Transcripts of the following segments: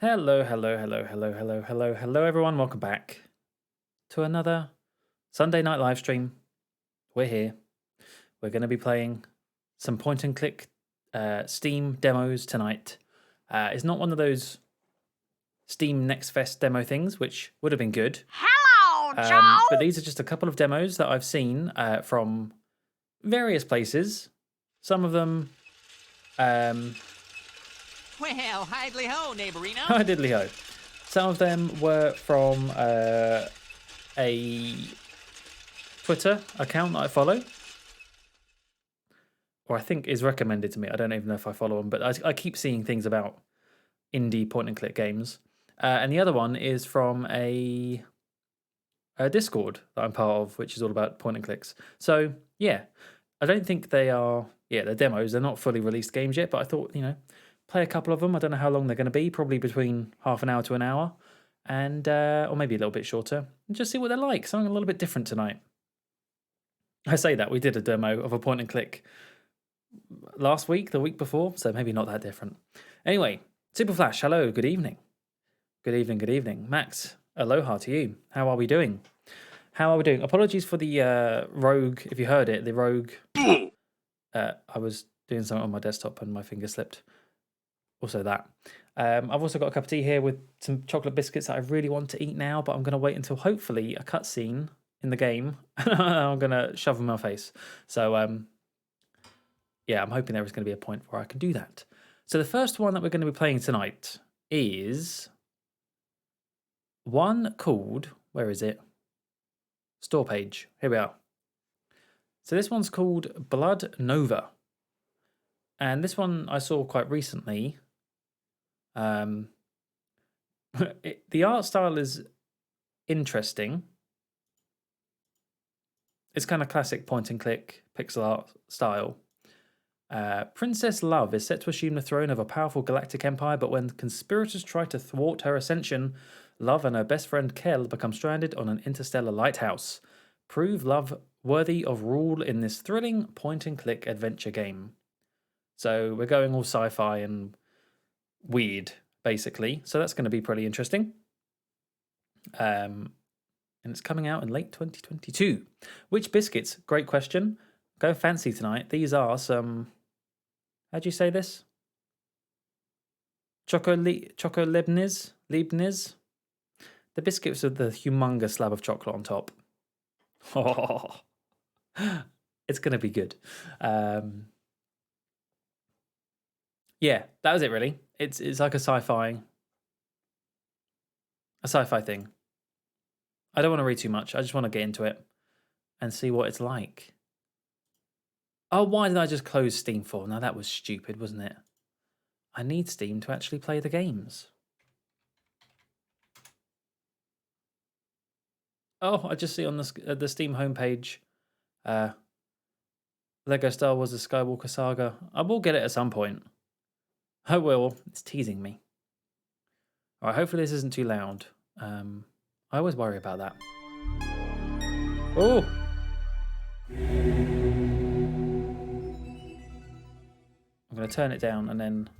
Hello, hello, hello, hello, hello, hello, hello, everyone. Welcome back to another Sunday night live stream. We're here. We're going to be playing some point and click Steam demos tonight. It's not one of those Steam Next Fest demo things, which would have been good. Hello, Joe! But these are just a couple of demos that I've seen from various places. Some of them. Well, hidely ho, neighborino. Hi, diddly ho. Some of them were from a Twitter account that I follow, or I think is recommended to me. I don't even know if I follow them, but I keep seeing things about indie point and click games. And the other one is from a Discord that I'm part of, which is all about point and clicks. So yeah, I don't think they are. Yeah, they're demos. They're not fully released games yet, but I thought, play a couple of them. I don't know how long they're going to be. Probably between half an hour to an hour, and or maybe a little bit shorter. And just see what they're like. Something a little bit different tonight. I say that we did a demo of a point and click last week, the week before, so maybe not that different. Anyway, Super Flash, hello, good evening. Good evening, good evening. Max, aloha to you. How are we doing? How are we doing? Apologies for the rogue, if you heard it, the rogue. I was doing something on my desktop and my finger slipped. Also that. I've also got a cup of tea here with some chocolate biscuits that I really want to eat now, but I'm going to wait until hopefully a cutscene in the game. I'm going to shove them in my face. So, yeah, I'm hoping there is going to be a point where I can do that. So the first one that we're going to be playing tonight is one called, where is it? Store page. Here we are. So this one's called Blood Nova. And this one I saw quite recently. The art style is interesting. It's kind of classic point and click pixel art style. Princess Love is set to assume the throne of a powerful galactic empire, but when conspirators try to thwart her ascension, Love and her best friend Kel become stranded on an interstellar lighthouse. Prove Love worthy of rule in this thrilling point and click adventure game. So we're going all sci-fi and weird, basically. So that's going to be pretty interesting. And it's coming out in late 2022. Which biscuits? Great question. Go fancy tonight. These are some... How do you say this? Choco Leibniz? Leibniz? The biscuits with the humongous slab of chocolate on top. Oh, it's going to be good. Yeah, that was it really. It's like a sci-fi thing. I don't want to read too much. I just want to get into it and see what it's like. Oh, why did I just close Steam for? Now that was stupid, wasn't it? I need Steam to actually play the games. Oh, I just see on the Steam homepage, Lego Star Wars: The Skywalker Saga. I will get it at some point. I will. It's teasing me. All right, hopefully this isn't too loud. I always worry about that. Oh! I'm going to turn it down and then...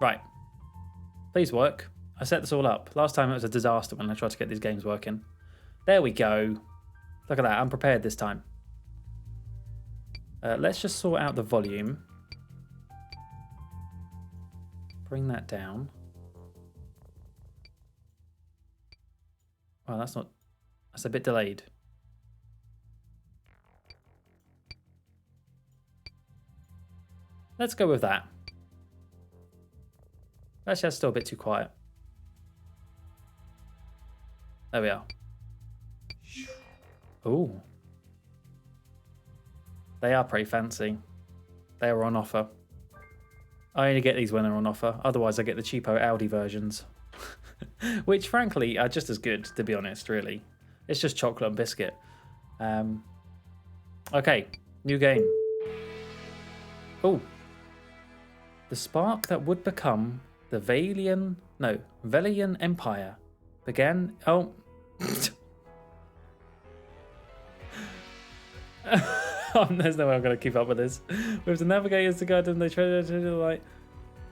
Right. Please work. I set this all up. Last time it was a disaster when I tried to get these games working. There we go. Look at that. I'm prepared this time. Let's just sort out the volume. Bring that down. Well, that's a bit delayed. Let's go with that. Actually, that's still a bit too quiet. There we are. Ooh. They are pretty fancy. They are on offer. I only get these when they're on offer. Otherwise, I get the cheapo Audi versions. Which, frankly, are just as good, to be honest, really. It's just chocolate and biscuit. Okay, new game. Oh. The spark that would become the Velayan Empire began... Oh. There's no way I'm going to keep up with this. With the navigators to guide them, they treasure the light.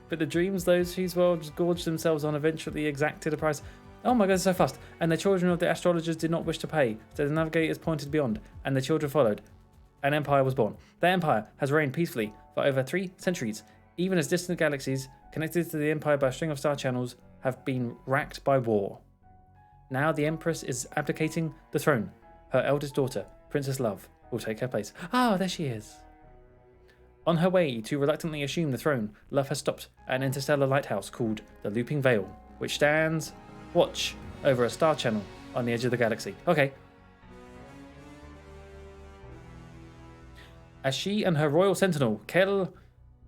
But the dreams those whose worlds gorged themselves on eventually exacted a price. Oh my god, it's so fast. And the children of the astrologers did not wish to pay. So the navigators pointed beyond, and the children followed. An empire was born. That empire has reigned peacefully for over 3 centuries. Even as distant galaxies, connected to the empire by a string of star channels, have been racked by war. Now the empress is abdicating the throne. Her eldest daughter, Princess Love, will take her place. Ah, there she is. On her way to reluctantly assume the throne, Love has stopped at an interstellar lighthouse called the Looping Veil, which stands watch over a star channel on the edge of the galaxy. Okay. As she and her royal sentinel, Kel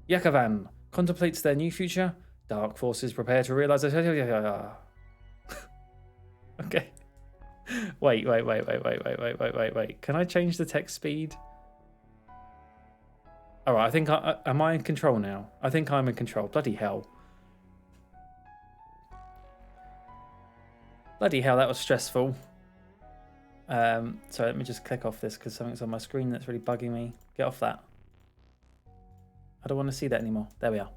Yakkavan, contemplates their new future, dark forces prepare to realize that... Okay. Wait. Can I change the text speed? Alright, I think am I in control now? I think I'm in control. Bloody hell. Bloody hell, that was stressful. So let me just click off this because something's on my screen that's really bugging me. Get off that. I don't want to see that anymore. There we are.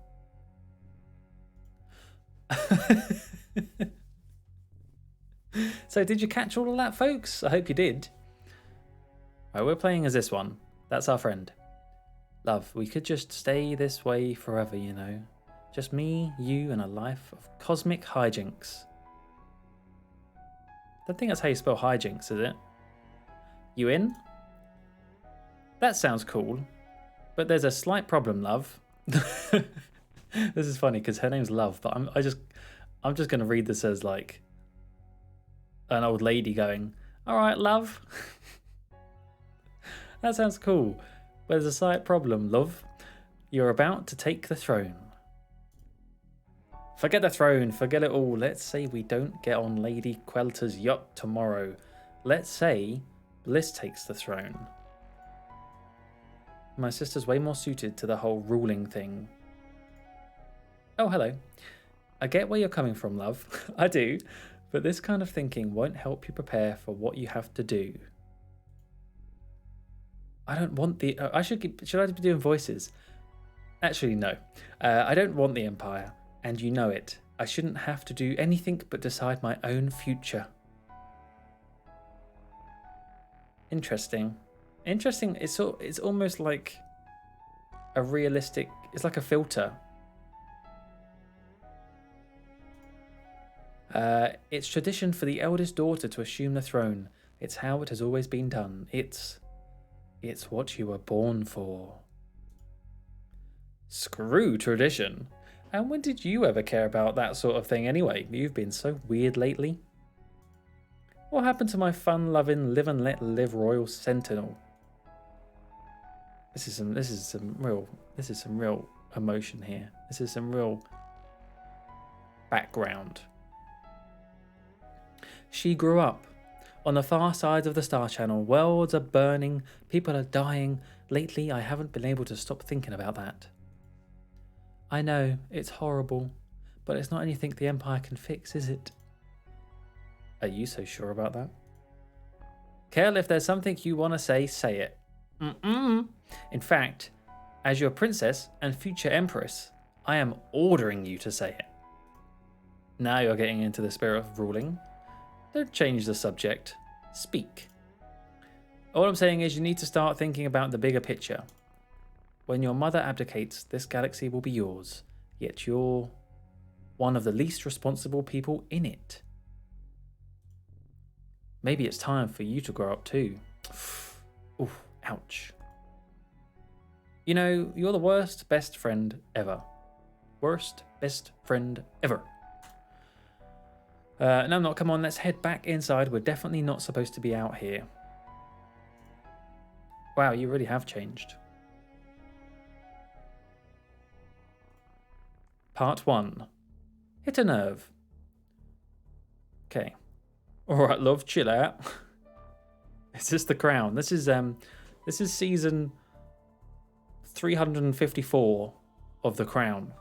So did you catch all of that, folks? I hope you did. Right, we're playing as this one. That's our friend. Love, we could just stay this way forever, you know. Just me, you, and a life of cosmic hijinks. Don't think that's how you spell hijinks, is it? You in? That sounds cool. But there's a slight problem, Love. This is funny because her name's Love, but I'm just going to read this as like an old lady going, "All right, Love." That sounds cool. But there's a slight problem, Love. You're about to take the throne. Forget the throne, forget it all. Let's say we don't get on Lady Quelter's yacht tomorrow. Let's say Bliss takes the throne. My sister's way more suited to the whole ruling thing. Oh, hello. I get where you're coming from, Love. I do. But this kind of thinking won't help you prepare for what you have to do. I don't want the... should I be doing voices? Actually, no. I don't want the Empire. And you know it. I shouldn't have to do anything but decide my own future. Interesting. Interesting. It's almost like a realistic... It's like a filter. It's tradition for the eldest daughter to assume the throne. It's how it has always been done. It's what you were born for. Screw tradition. And when did you ever care about that sort of thing anyway? You've been so weird lately. What happened to my fun-loving, live and let live royal sentinel? This is some real emotion here. This is some real background. She grew up on the far side of the star channel. Worlds are burning, people are dying. Lately, I haven't been able to stop thinking about that. I know, it's horrible, but it's not anything the Empire can fix, is it? Are you so sure about that? Kel, if there's something you want to say it. In fact, as your princess and future empress, I am ordering you to say it. Now you're getting into the spirit of ruling. Don't change the subject. Speak. All I'm saying is you need to start thinking about the bigger picture. When your mother abdicates, this galaxy will be yours, yet you're one of the least responsible people in it. Maybe it's time for you to grow up too. Oof, ouch. You know, you're the worst best friend ever. Worst best friend ever. No, come on, let's head back inside. We're definitely not supposed to be out here. Wow, you really have changed. Part 1. Hit a nerve. Okay. Alright, love, chill out. Is this the crown? This is season 354 of The Crown.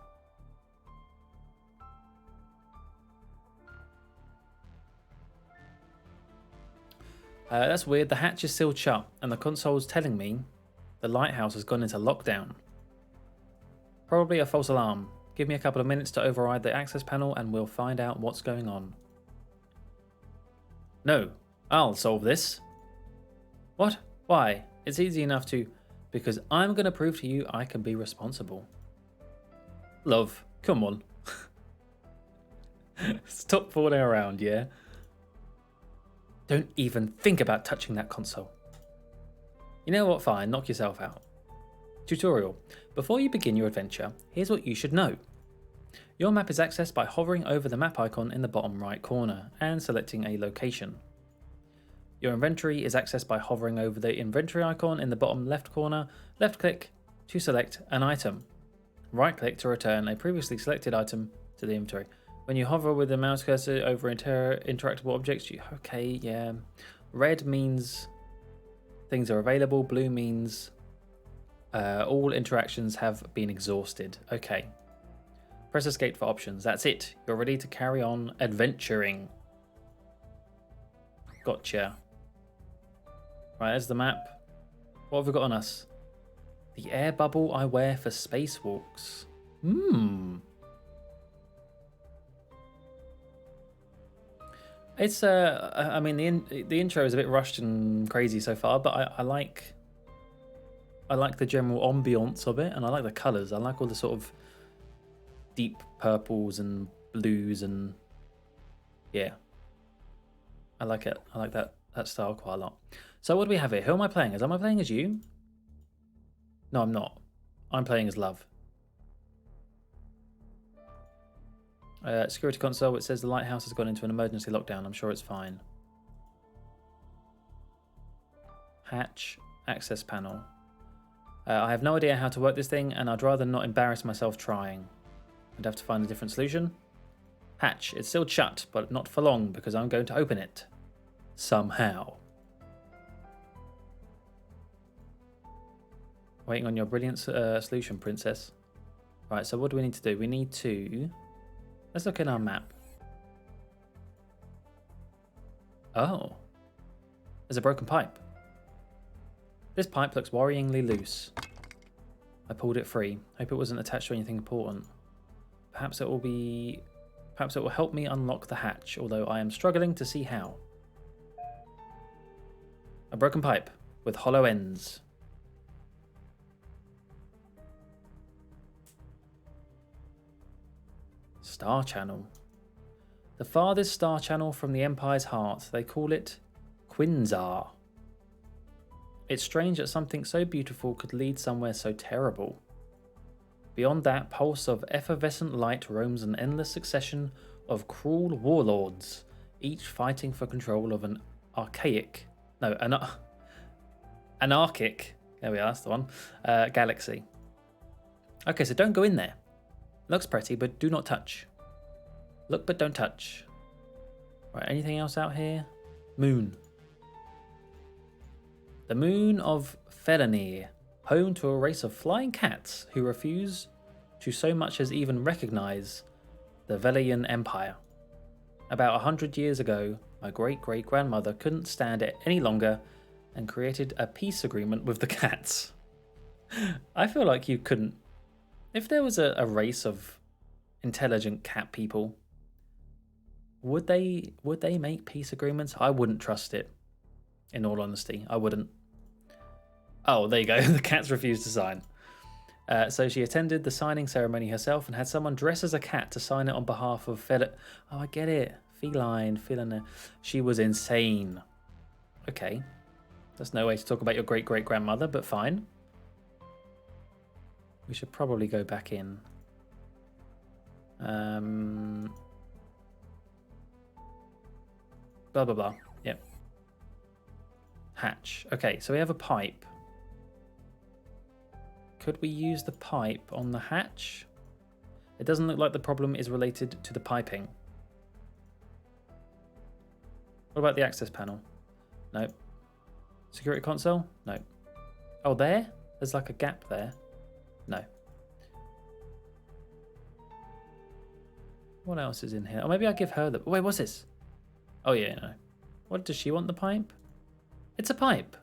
That's weird. The hatch is sealed shut, and the console's telling me The lighthouse has gone into lockdown. Probably a false alarm. Give me a couple of minutes to override the access panel and we'll find out what's going on. No, I'll solve this. What? Why? It's easy enough to... Because I'm going to prove to you I can be responsible. Love, come on. Stop fooling around, yeah? Don't even think about touching that console. You know what, fine, knock yourself out. Tutorial. Before you begin your adventure, here's what you should know. Your map is accessed by hovering over the map icon in the bottom right corner and selecting a location. Your inventory is accessed by hovering over the inventory icon in the bottom left corner, left click to select an item. Right click to return a previously selected item to the inventory. When you hover with the mouse cursor over interactable objects, okay, yeah. Red means things are available, blue means all interactions have been exhausted. Okay. Press escape for options. That's it. You're ready to carry on adventuring. Gotcha. Right, there's the map. What have we got on us? The air bubble I wear for spacewalks. It's I mean the intro is a bit rushed and crazy so far, but I like the general ambiance of it, and I like the colours. I like all the sort of deep purples and blues, and yeah, I like it. I like that style quite a lot. So what do we have here? Who am I playing as? Am I playing as you? No, I'm not. I'm playing as Love. Security console, it says the lighthouse has gone into an emergency lockdown. I'm sure it's fine. Hatch, access panel. I have no idea how to work this thing, and I'd rather not embarrass myself trying. I'd have to find a different solution. Hatch, it's still shut, but not for long because I'm going to open it. Somehow. Waiting on your brilliant solution, princess. Right, so what do we need to do? We need to... Let's look at our map. Oh. There's a broken pipe. This pipe looks worryingly loose. I pulled it free. Hope it wasn't attached to anything important. Perhaps it will help me unlock the hatch, although I am struggling to see how. A broken pipe with hollow ends. Star channel. The farthest star channel from the Empire's heart. They call it Quinzar. It's strange that something so beautiful could lead somewhere so terrible. Beyond that pulse of effervescent light roams an endless succession of cruel warlords, each fighting for control of an anarchic, there we are, that's the one, galaxy. Okay, so don't go in there. Looks pretty, but do not touch. Look, but don't touch. Right, anything else out here? Moon. The moon of Felony, home to a race of flying cats who refuse to so much as even recognize the Velayan Empire. About 100 years ago, my great-great-grandmother couldn't stand it any longer and created a peace agreement with the cats. I feel like you couldn't. If there was a race of intelligent cat people, would they make peace agreements? I wouldn't trust it. In all honesty, I wouldn't. Oh, there you go. The cats refused to sign. So she attended the signing ceremony herself and had someone dress as a cat to sign it on behalf of Oh, I get it. Feline. She was insane. Okay. That's no way to talk about your great-great-grandmother, but fine. We should probably go back in. Blah, blah, blah. Yep. Hatch. Okay, so we have a pipe. Could we use the pipe on the hatch? It doesn't look like the problem is related to the piping. What about the access panel? Nope. Security console? Nope. Oh, there? There's like a gap there. No. What else is in here? Oh, maybe I give her the... Wait, what's this? Oh, yeah, no. What, does she want the pipe? It's a pipe.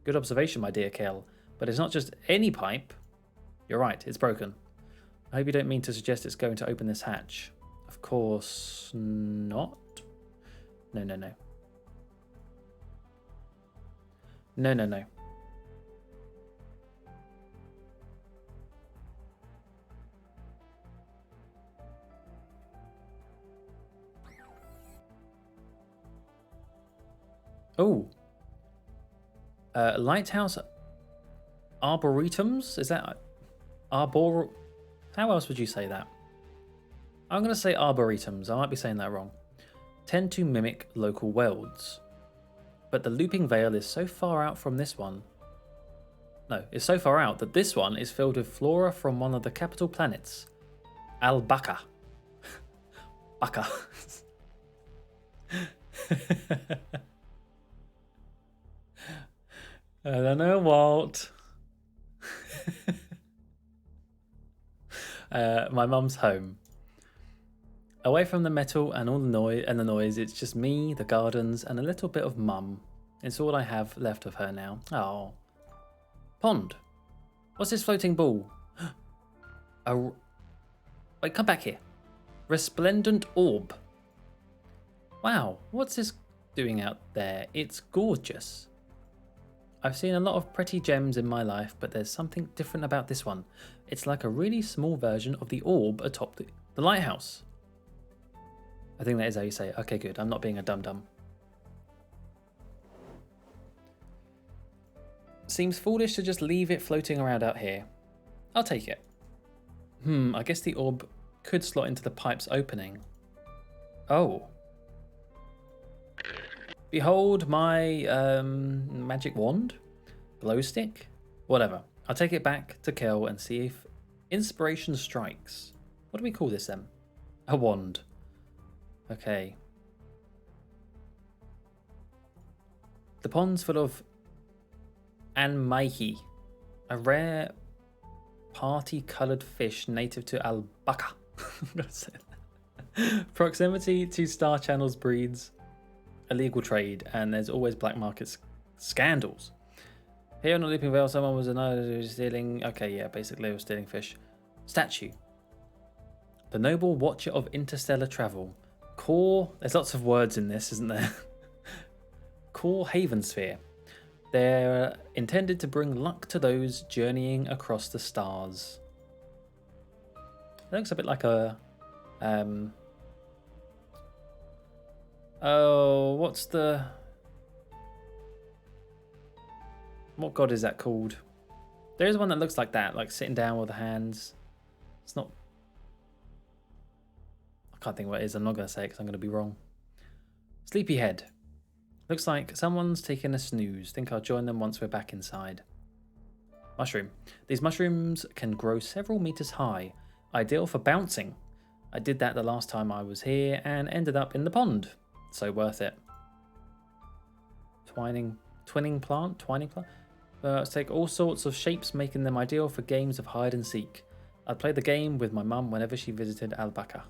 Good observation, my dear Kel. But it's not just any pipe. You're right, it's broken. I hope you don't mean to suggest it's going to open this hatch. Of course not. No, no, no. No, no, no. Oh. Lighthouse arboretums? Is that arbor? How else would you say that? I'm going to say arboretums. I might be saying that wrong. Tend to mimic local worlds. But the looping veil is so far out from this one. No, it's so far out that this one is filled with flora from one of the capital planets. Al-Baka. Baka. I don't know what. My mum's home. Away from the metal and all the noise, it's just me, the gardens, and a little bit of mum. It's all I have left of her now. Oh. Pond. What's this floating ball? Wait, come back here. Resplendent orb. Wow, what's this doing out there? It's gorgeous. I've seen a lot of pretty gems in my life, but there's something different about this one. It's like a really small version of the orb atop the lighthouse. I think that is how you say it. Okay, good. I'm not being a dum-dum. Seems foolish to just leave it floating around out here. I'll take it. I guess the orb could slot into the pipe's opening. Oh. Behold my magic wand? Glow stick? Whatever. I'll take it back to Kel and see if inspiration strikes. What do we call this then? A wand. Okay. The pond's full of anmaihi, a rare party-coloured fish native to Al-Baka. Proximity to star channels breeds illegal trade, and there's always black market scandals. Here on the Looping Veil, someone was stealing. Okay, yeah, basically, they were stealing fish. Statue. The noble watcher of interstellar travel. Core. There's lots of words in this, isn't there? Core Haven Sphere. They're intended to bring luck to those journeying across the stars. It looks a bit like a. Oh, what's the... What god is that called? There is one that looks like that, like sitting down with the hands. It's not... I can't think what it is. I'm not going to say it because I'm going to be wrong. Sleepyhead. Looks like someone's taking a snooze. Think I'll join them once we're back inside. Mushroom. These mushrooms can grow several meters high. Ideal for bouncing. I did that the last time I was here and ended up in the pond. So worth it. Twining plant? Take all sorts of shapes, making them ideal for games of hide and seek. I'd play the game with my mum whenever she visited Al-Baka.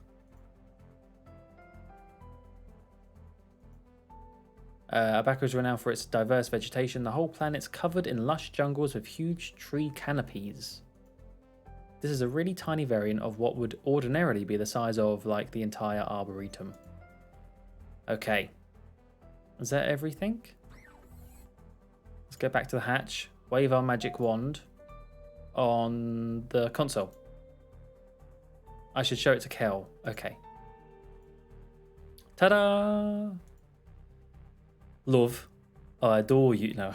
Al-Baka is renowned for its diverse vegetation. The whole planet's covered in lush jungles with huge tree canopies. This is a really tiny variant of what would ordinarily be the size of, like, the entire arboretum. Okay. Is that everything? Let's go back to the hatch. Wave our magic wand on the console. I should show it to Kel. Okay. Ta-da! Love. I adore you. No.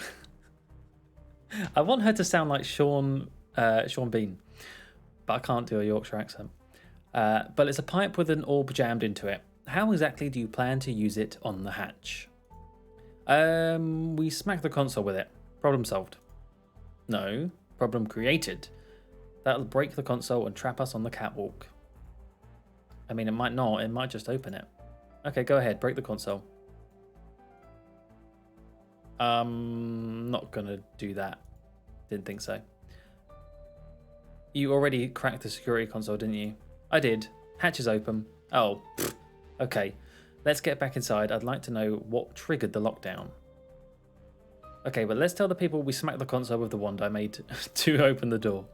I want her to sound like Sean Bean, but I can't do a Yorkshire accent. But it's a pipe with an orb jammed into it. How exactly do you plan to use it on the hatch? We smack the console with it. Problem solved. No, problem created. That'll break the console and trap us on the catwalk. I mean, it might not. It might just open it. Okay, go ahead. Break the console. Not gonna do that. Didn't think so. You already cracked the security console, didn't you? I did. Hatch is open. Oh, pfft. Okay. Let's get back inside. I'd like to know what triggered the lockdown. Okay, but let's tell the people we smacked the console with the wand I made to open the door.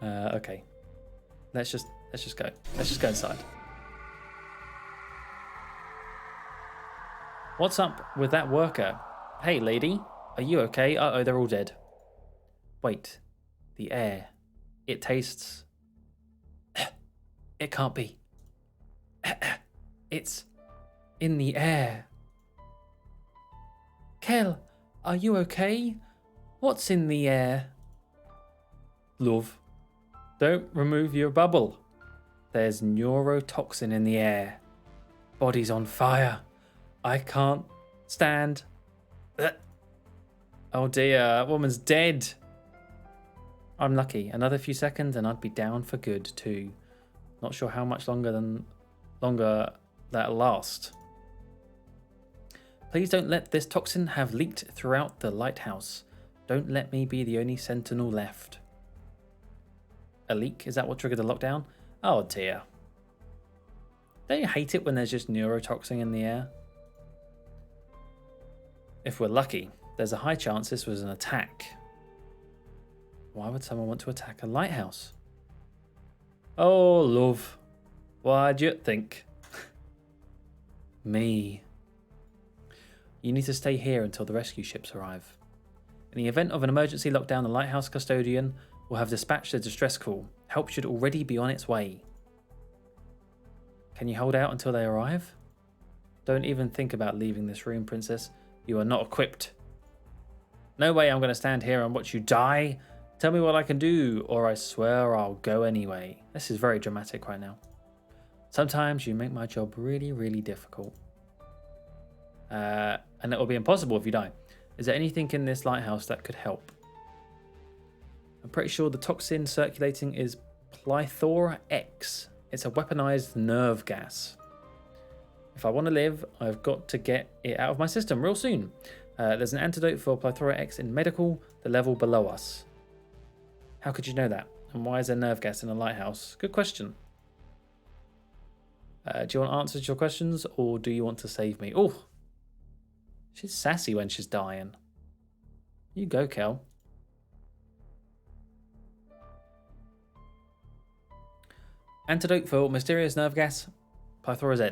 Okay. Let's just go. Let's just go inside. What's up with that worker? Hey, lady. Are you okay? Uh-oh, they're all dead. Wait. The air. It tastes... It can't be. It's in the air. Kel, are you okay? What's in the air? Love, don't remove your bubble. There's neurotoxin in the air. Body's on fire. I can't stand. Oh dear, that woman's dead. I'm lucky. Another few seconds and I'd be down for good too. Not sure how much longer that'll last. Please don't let this toxin have leaked throughout the lighthouse. Don't let me be the only sentinel left. A leak? Is that what triggered the lockdown? Oh dear. Don't you hate it when there's just neurotoxin in the air? If we're lucky, there's a high chance this was an attack. Why would someone want to attack a lighthouse? Oh, love. Why'd you think? Me. You need to stay here until the rescue ships arrive. In the event of an emergency lockdown, the lighthouse custodian will have dispatched a distress call. Help should already be on its way. Can you hold out until they arrive? Don't even think about leaving this room, princess. You are not equipped. No way I'm going to stand here and watch you die. Tell me what I can do, or I swear I'll go anyway. This is very dramatic right now. Sometimes you make my job really, really difficult. And it will be impossible if you die. Is there anything in this lighthouse that could help? I'm pretty sure the toxin circulating is Plethora X. It's a weaponized nerve gas. If I want to live, I've got to get it out of my system real soon. There's an antidote for Plethora X in medical, the level below us. How could you know that? And why is there nerve gas in a lighthouse? Good question. Do you want answers to your questions, or do you want to save me? Oh, she's sassy when she's dying. You go, Kel. Antidote for mysterious nerve gas, Plethora Z.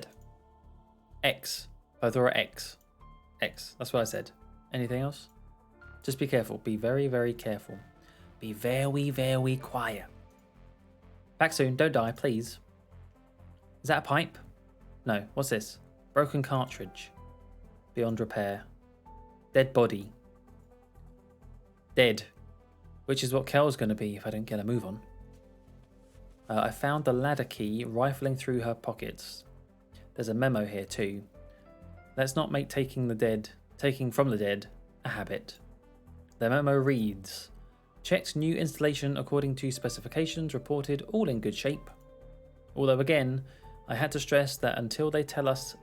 X. Plethora X. X. That's what I said. Anything else? Just be careful. Be very, very careful. Be very, very quiet. Back soon. Don't die, please. Is that a pipe? No. What's this? Broken cartridge. Beyond repair. Dead body. Dead. Which is what Kel's going to be if I don't get a move on. I found the ladder key rifling through her pockets. There's a memo here too. Let's not make taking from the dead a habit. The memo reads, checked new installation according to specifications, reported all in good shape. Although again, I had to stress that until they tell us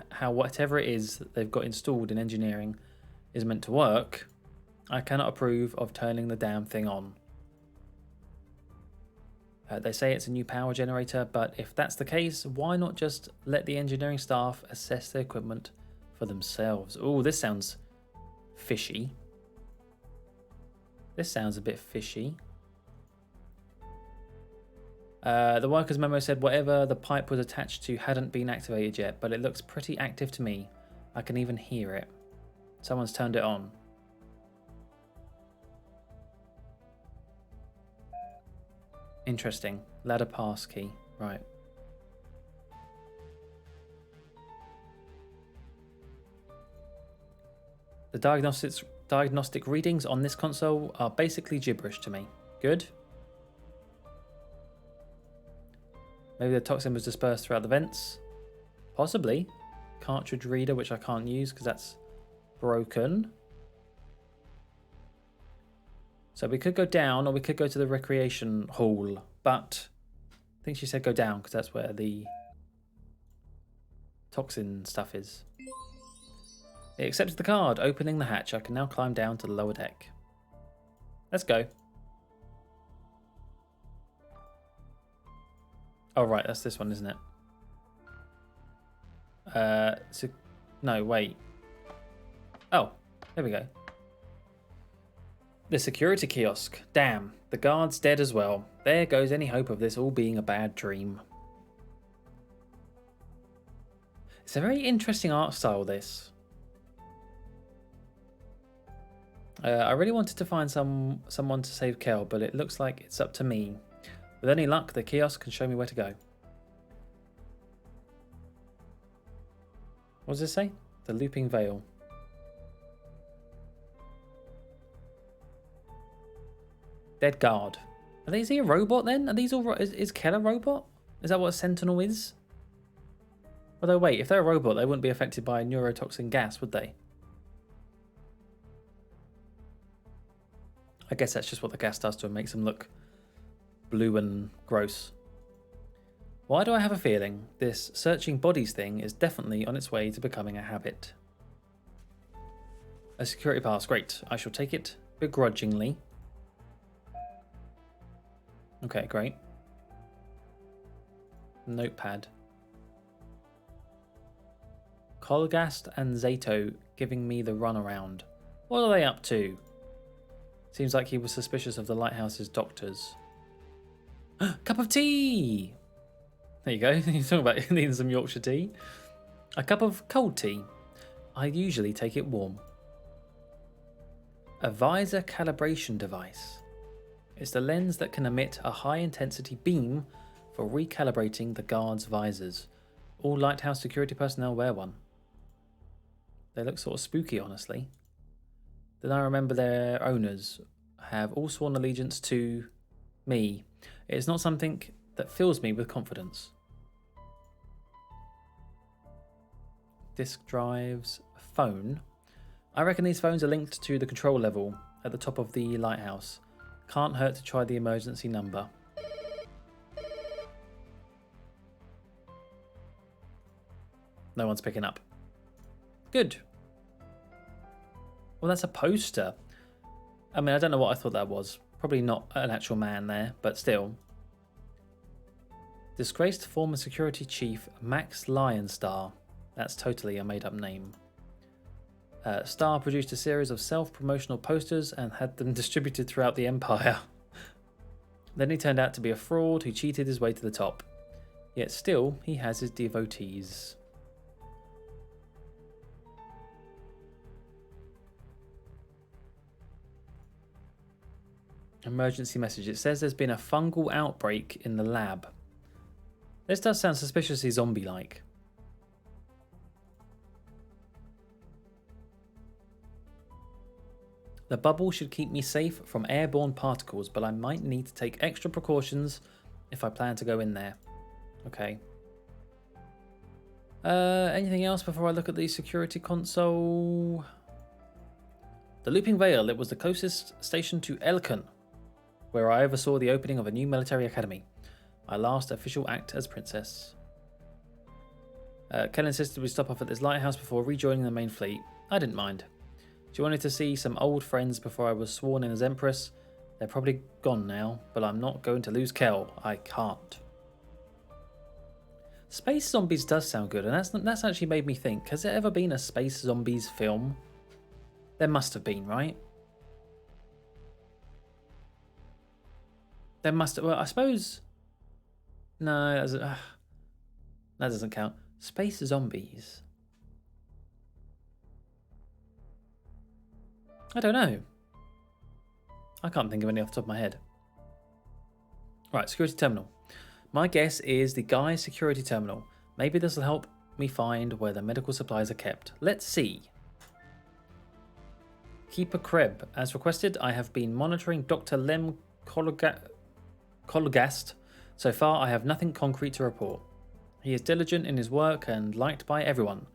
how whatever it is that they've got installed in engineering is meant to work, I cannot approve of turning the damn thing on. They say it's a new power generator, but if that's the case, why not just let the engineering staff assess the equipment for themselves? Oh, this sounds fishy. This sounds a bit fishy. The worker's memo said whatever the pipe was attached to hadn't been activated yet, but it looks pretty active to me. I can even hear it. Someone's turned it on. Interesting. Ladder pass key. Right. The diagnostic readings on this console are basically gibberish to me. Good. Maybe the toxin was dispersed throughout the vents. Possibly. Cartridge reader, which I can't use because that's broken. So we could go down, or we could go to the recreation hall. But I think she said go down because that's where the toxin stuff is. It accepted the card, opening the hatch. I can now climb down to the lower deck. Let's go. Oh, right, that's this one, isn't it? No, wait. Oh, There we go. The security kiosk. Damn, the guard's dead as well. There goes any hope of this all being a bad dream. It's a very interesting art style, this. I really wanted to find someone to save Kel, but it looks like it's up to me. With any luck, the kiosk can show me where to go. What does this say? The looping veil. Dead guard. Is he a robot then? Are these all? Is Kel a robot? Is that what a sentinel is? Although wait, if they're a robot, they wouldn't be affected by neurotoxin gas, would they? I guess that's just what the gas does to them, makes them look blue and gross. Why do I have a feeling this searching bodies thing is definitely on its way to becoming a habit? A security pass, great. I shall take it begrudgingly. Okay, great. Notepad. Colgast and Zato giving me the runaround. What are they up to? Seems like he was suspicious of the lighthouse's doctors. Cup of tea! There you go. You're talking about needing some Yorkshire tea. A cup of cold tea. I usually take it warm. A visor calibration device. It's the lens that can emit a high-intensity beam for recalibrating the guards' visors. All lighthouse security personnel wear one. They look sort of spooky, honestly. Then I remember their owners have all sworn allegiance to me. It is not something that fills me with confidence. Disk drives, phone. I reckon these phones are linked to the control level at the top of the lighthouse. Can't hurt to try the emergency number. No one's picking up. Good. Well, that's a poster. I mean, I don't know what I thought that was. Probably not an actual man there, but still. Disgraced former security chief Max Lionstar. That's totally a made-up name. Starr produced a series of self-promotional posters and had them distributed throughout the Empire. Then he turned out to be a fraud who cheated his way to the top. Yet still, he has his devotees. Emergency message. It says there's been a fungal outbreak in the lab. This does sound suspiciously zombie-like. The bubble should keep me safe from airborne particles, but I might need to take extra precautions if I plan to go in there. Okay. Anything else before I look at the security console? The Looping Veil. It was the closest station to Elkan, where I oversaw the opening of a new military academy. My last official act as princess. Kel insisted we stop off at this lighthouse before rejoining the main fleet. I didn't mind. She wanted to see some old friends before I was sworn in as empress. They're probably gone now, but I'm not going to lose Kel. I can't. Space Zombies does sound good, and that's actually made me think, has there ever been a Space Zombies film? There must have been, right? There must have, well, I suppose... No, that doesn't count. Space Zombies. I don't know. I can't think of any off the top of my head. Right, security terminal. My guess is the Guy's security terminal. Maybe this will help me find where the medical supplies are kept. Let's see. Keeper Kreb. As requested, I have been monitoring Dr. Lem Colgast. So far, I have nothing concrete to report. He is diligent in his work and liked by everyone.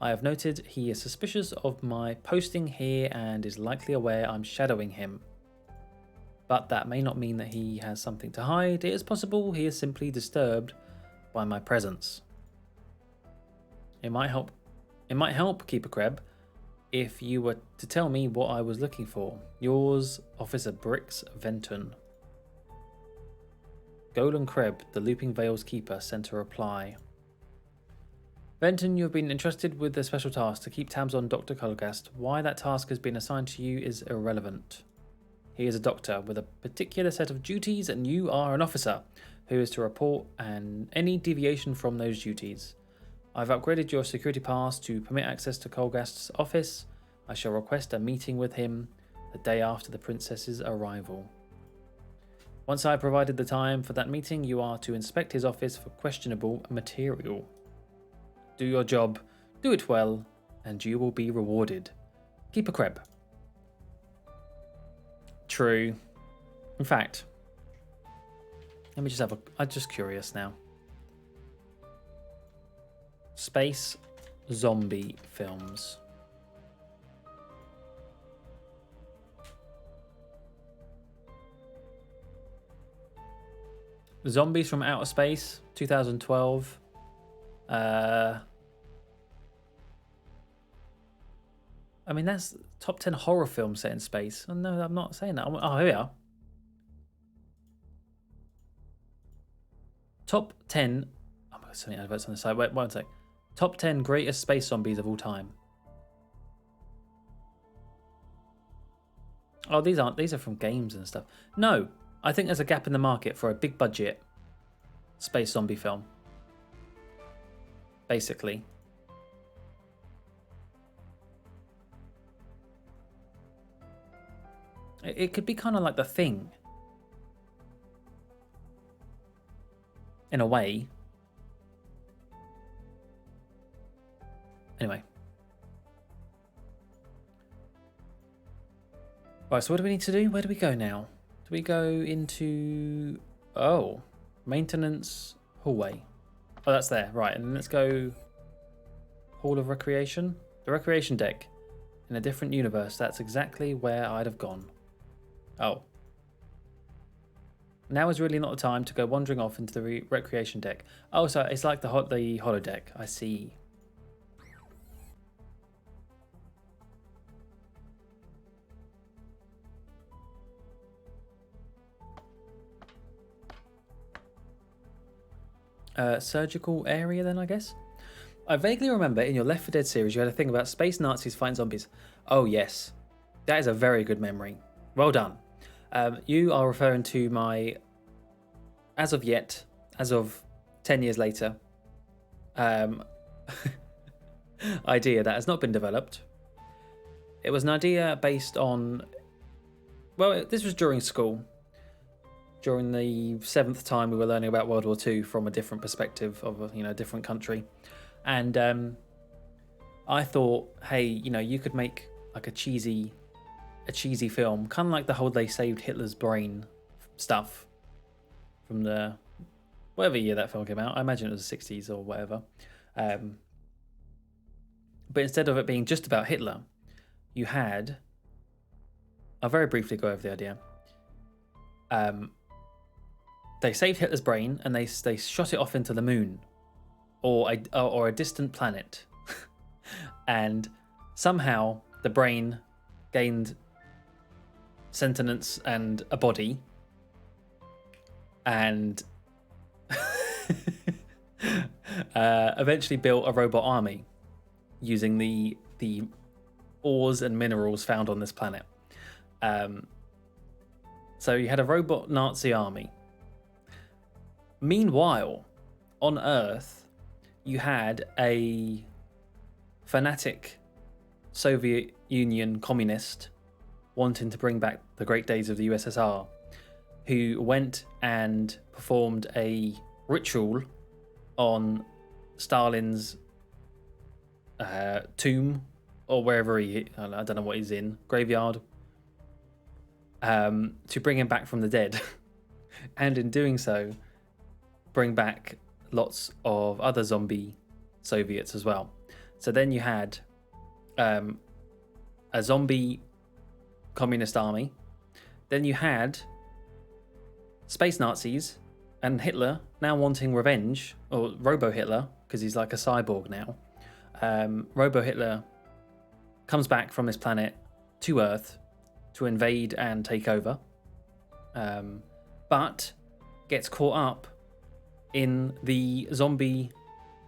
I have noted he is suspicious of my posting here and is likely aware I'm shadowing him. But that may not mean that he has something to hide. It is possible he is simply disturbed by my presence. It might help, Keeper Kreb, if you were to tell me what I was looking for. Yours, Officer Brix Venton. Golan Kreb, the Looping Veil's keeper, sent a reply. Venton, you have been entrusted with the special task to keep tabs on Dr. Colgast. Why that task has been assigned to you is irrelevant. He is a doctor with a particular set of duties, and you are an officer who is to report any deviation from those duties. I've upgraded your security pass to permit access to Colgast's office. I shall request a meeting with him the day after the princess's arrival. Once I have provided the time for that meeting, you are to inspect his office for questionable material. Do your job, do it well, and you will be rewarded. Keep a creb. True. In fact, let me just I'm just curious now. Space zombie films. Zombies from Outer Space, 2012. I mean, that's top 10 horror film set in space. Oh, no, I'm not saying that. Oh, here we are. Top 10. Oh my god, so many adverts on the side. Wait, one sec. Top 10 greatest space zombies of all time. Oh, these are from games and stuff. No, I think there's a gap in the market for a big budget space zombie film. Basically. It could be kind of like The Thing. In a way. Anyway. Right, so what do we need to do? Where do we go now? Do we go into... Oh. Maintenance hallway. Oh, that's there. Right, and then let's go... Hall of Recreation. The recreation deck. In a different universe. That's exactly where I'd have gone. Oh. Now is really not the time to go wandering off into the recreation deck. Oh, so it's like the holodeck. I see. Surgical area then, I guess? I vaguely remember in your Left 4 Dead series you had a thing about space Nazis fighting zombies. Oh yes. That is a very good memory. Well done. You are referring to my, as of 10 years later, idea that has not been developed. It was an idea based on, well, this was during school, during the 7th time we were learning about World War II from a different perspective of a different country. And I thought, hey, you could make like a cheesy film, kind of like the whole they saved Hitler's brain stuff from the whatever year that film came out. I imagine it was the 60s or whatever. But instead of it being just about Hitler, you had... I'll very briefly go over the idea. They saved Hitler's brain and they shot it off into the moon or a distant planet. And somehow the brain gained sentience and a body, and eventually built a robot army using the ores and minerals found on this planet. So you had a robot Nazi army. Meanwhile, on Earth, you had a fanatic Soviet Union communist wanting to bring back the great days of the USSR, who went and performed a ritual on Stalin's tomb, or wherever I don't know what he's in, graveyard, to bring him back from the dead. And in doing so, bring back lots of other zombie Soviets as well. So then you had a zombie communist army. Then you had space Nazis and Hitler now wanting revenge, or Robo-Hitler, because he's like a cyborg now. Robo-Hitler comes back from this planet to Earth to invade and take over, but gets caught up in the zombie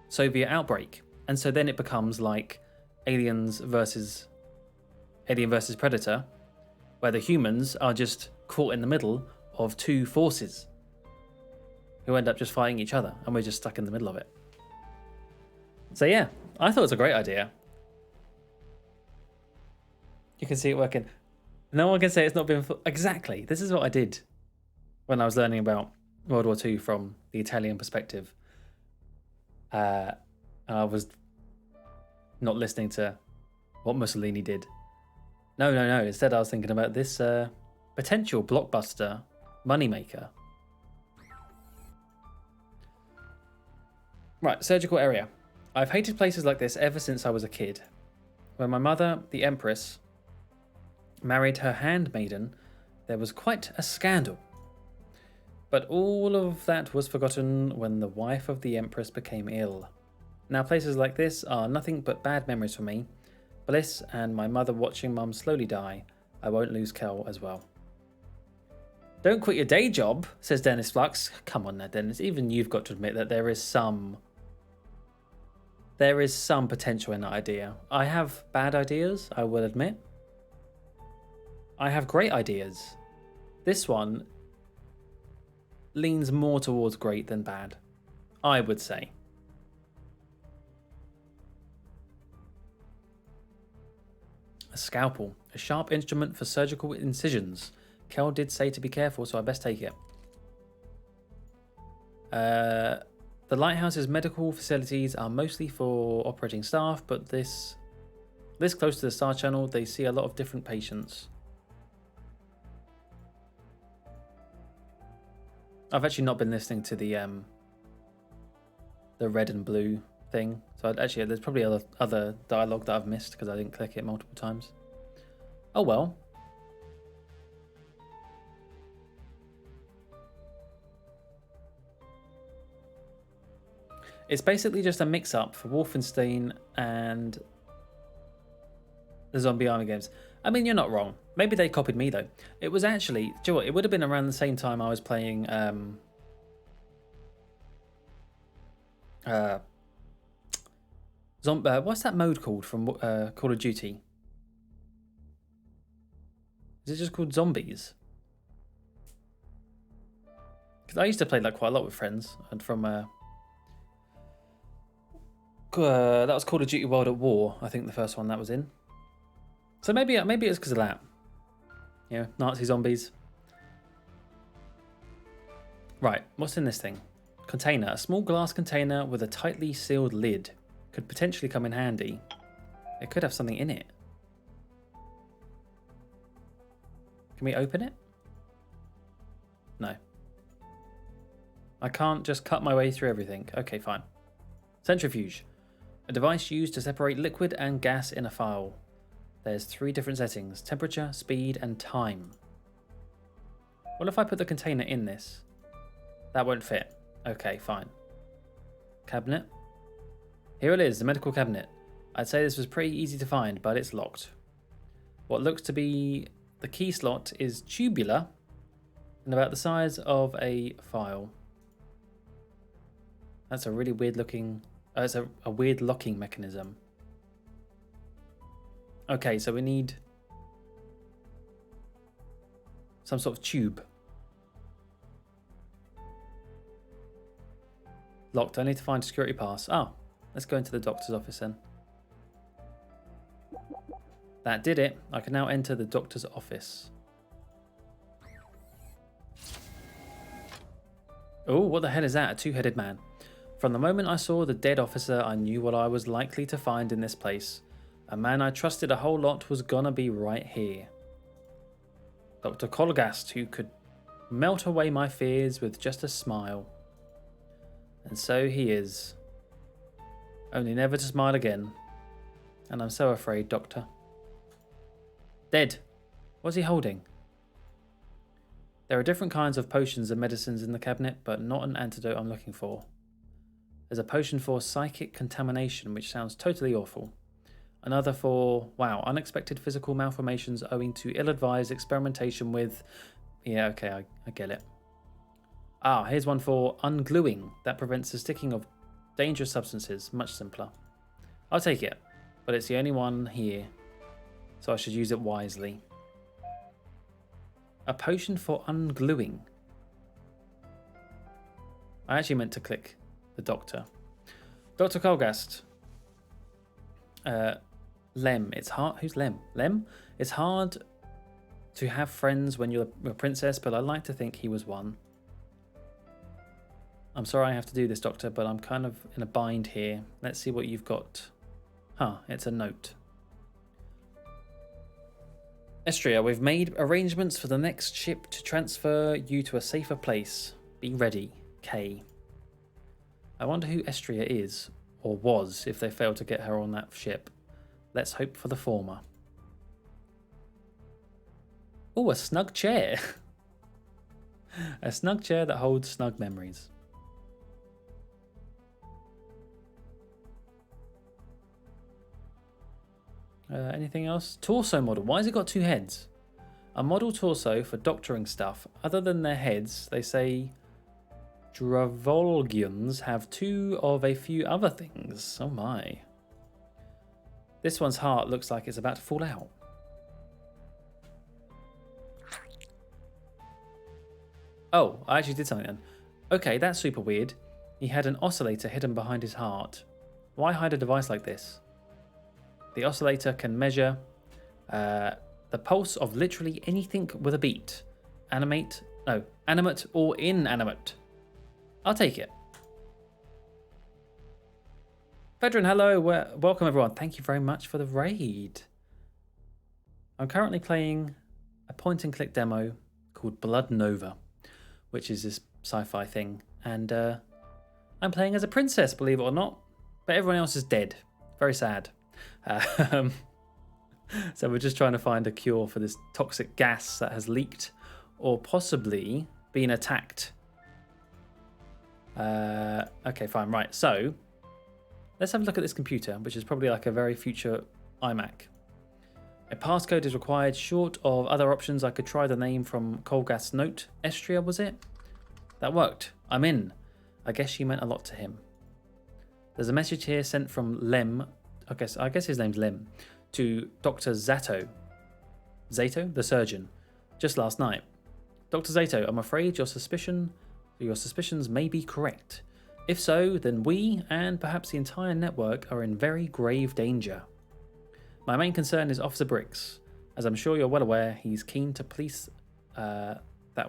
Soviet outbreak And so then it becomes like Alien versus Predator, where the humans are just caught in the middle of two forces who end up just fighting each other, and we're just stuck in the middle of it. So yeah, I thought it was a great idea. You can see it working. No one can say it's not been... Exactly. This is what I did when I was learning about World War II from the Italian perspective. And I was not listening to what Mussolini did. No. Instead, I was thinking about this potential blockbuster moneymaker. Right, surgical area. I've hated places like this ever since I was a kid. When my mother, the empress, married her handmaiden, there was quite a scandal. But all of that was forgotten when the wife of the empress became ill. Now places like this are nothing but bad memories for me. Bliss and my mother watching mum slowly die. I won't lose Kel as well. Don't quit your day job, says Dennis Flux. Come on now, Dennis. Even you've got to admit that there is some potential in that idea. I have bad ideas, I will admit. I have great ideas. This one leans more towards great than bad, I would say. A scalpel, a sharp instrument for surgical incisions. Kel did say to be careful, so I best take it. The lighthouse's medical facilities are mostly for operating staff, but this close to the Star Channel, they see a lot of different patients. I've actually not been listening to the red and blue thing, so there's probably other dialogue that I've missed because I didn't click it multiple times. Oh well. It's basically just a mix-up for Wolfenstein and the Zombie Army games. I mean, you're not wrong. Maybe they copied me, though. It was actually... Do you know what? It would have been around the same time I was playing... what's that mode called from Call of Duty? Is it just called Zombies? Because I used to play that quite a lot with friends. And from... that was Call of Duty World at War, I think the first one that was in. So maybe it's because of that. Yeah, Nazi zombies. Right, what's in this thing? Container. A small glass container with a tightly sealed lid. Could potentially come in handy. It could have something in it. Can we open it? No. I can't just cut my way through everything. Okay, fine. Centrifuge. A device used to separate liquid and gas in a file. There's 3 different settings: temperature, speed, and time. What if I put the container in this? That won't fit. Okay, fine. Cabinet. Here it is, the medical cabinet. I'd say this was pretty easy to find, but it's locked. What looks to be the key slot is tubular and about the size of a file. That's a really weird looking... it's a weird locking mechanism. Okay, so we need some sort of tube. Locked. I need to find a security pass. Oh, let's go into the doctor's office then. That did it. I can now enter the doctor's office. Oh, what the hell is that? A two-headed man. From the moment I saw the dead officer, I knew what I was likely to find in this place. A man I trusted a whole lot was gonna be right here. Dr. Colgast, who could melt away my fears with just a smile. And so he is. Only never to smile again. And I'm so afraid, Doctor. Dead. What's he holding? There are different kinds of potions and medicines in the cabinet, but not an antidote I'm looking for. There's a potion for psychic contamination, which sounds totally awful. Another for, wow, unexpected physical malformations owing to ill-advised experimentation with... Yeah, okay, I get it. Ah, here's one for ungluing. That prevents the sticking of dangerous substances. Much simpler. I'll take it, but it's the only one here, so I should use it wisely. A potion for ungluing. I actually meant to click the doctor. Dr. Colgast. Lem. It's hard. Who's Lem? Lem? It's hard to have friends when you're a princess, but I like to think he was one. I'm sorry I have to do this, Doctor, but I'm kind of in a bind here. Let's see what you've got. Huh, it's a note. Estria, we've made arrangements for the next ship to transfer you to a safer place. Be ready, K. I wonder who Estria is, or was, if they failed to get her on that ship. Let's hope for the former. Oh, a snug chair. A snug chair that holds snug memories. Anything else? Torso model. Why has it got two heads? A model torso for doctoring stuff. Other than their heads, they say Dravolgians have two of a few other things. Oh my. This one's heart looks like it's about to fall out. Oh, I actually did something then. Okay, that's super weird. He had an oscillator hidden behind his heart. Why hide a device like this? The oscillator can measure the pulse of literally anything with a beat. Animate or inanimate. I'll take it. Vedran, hello. Welcome everyone. Thank you very much for the raid. I'm currently playing a point-and-click demo called Blood Nova, which is this sci-fi thing. And I'm playing as a princess, believe it or not. But everyone else is dead. Very sad. So we're just trying to find a cure for this toxic gas that has leaked or possibly been attacked. Okay, fine. Right, so let's have a look at this computer, which is probably like a very future iMac. A passcode is required. Short of other options, I could try the name from Colgast's note. Estria, was it? That worked. I'm in. I guess she meant a lot to him. There's a message here sent from Lem. I guess his name's Lem. To Dr. Zato, the surgeon, just last night. Dr. Zato, I'm afraid your suspicions may be correct. If so, then we, and perhaps the entire network, are in very grave danger. My main concern is Officer Briggs. As I'm sure you're well aware, he's keen to police that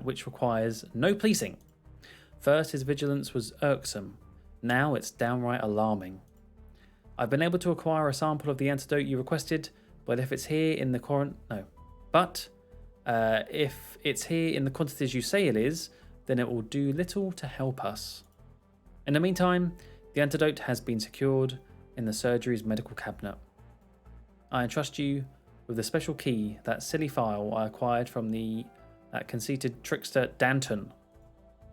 which requires no policing. First, his vigilance was irksome. Now it's downright alarming. I've been able to acquire a sample of the antidote you requested, but if it's here in the if it's here in the quantities you say it is, then it will do little to help us. In the meantime, the antidote has been secured in the surgery's medical cabinet. I entrust you with the special key, that silly file I acquired from that conceited trickster Danton.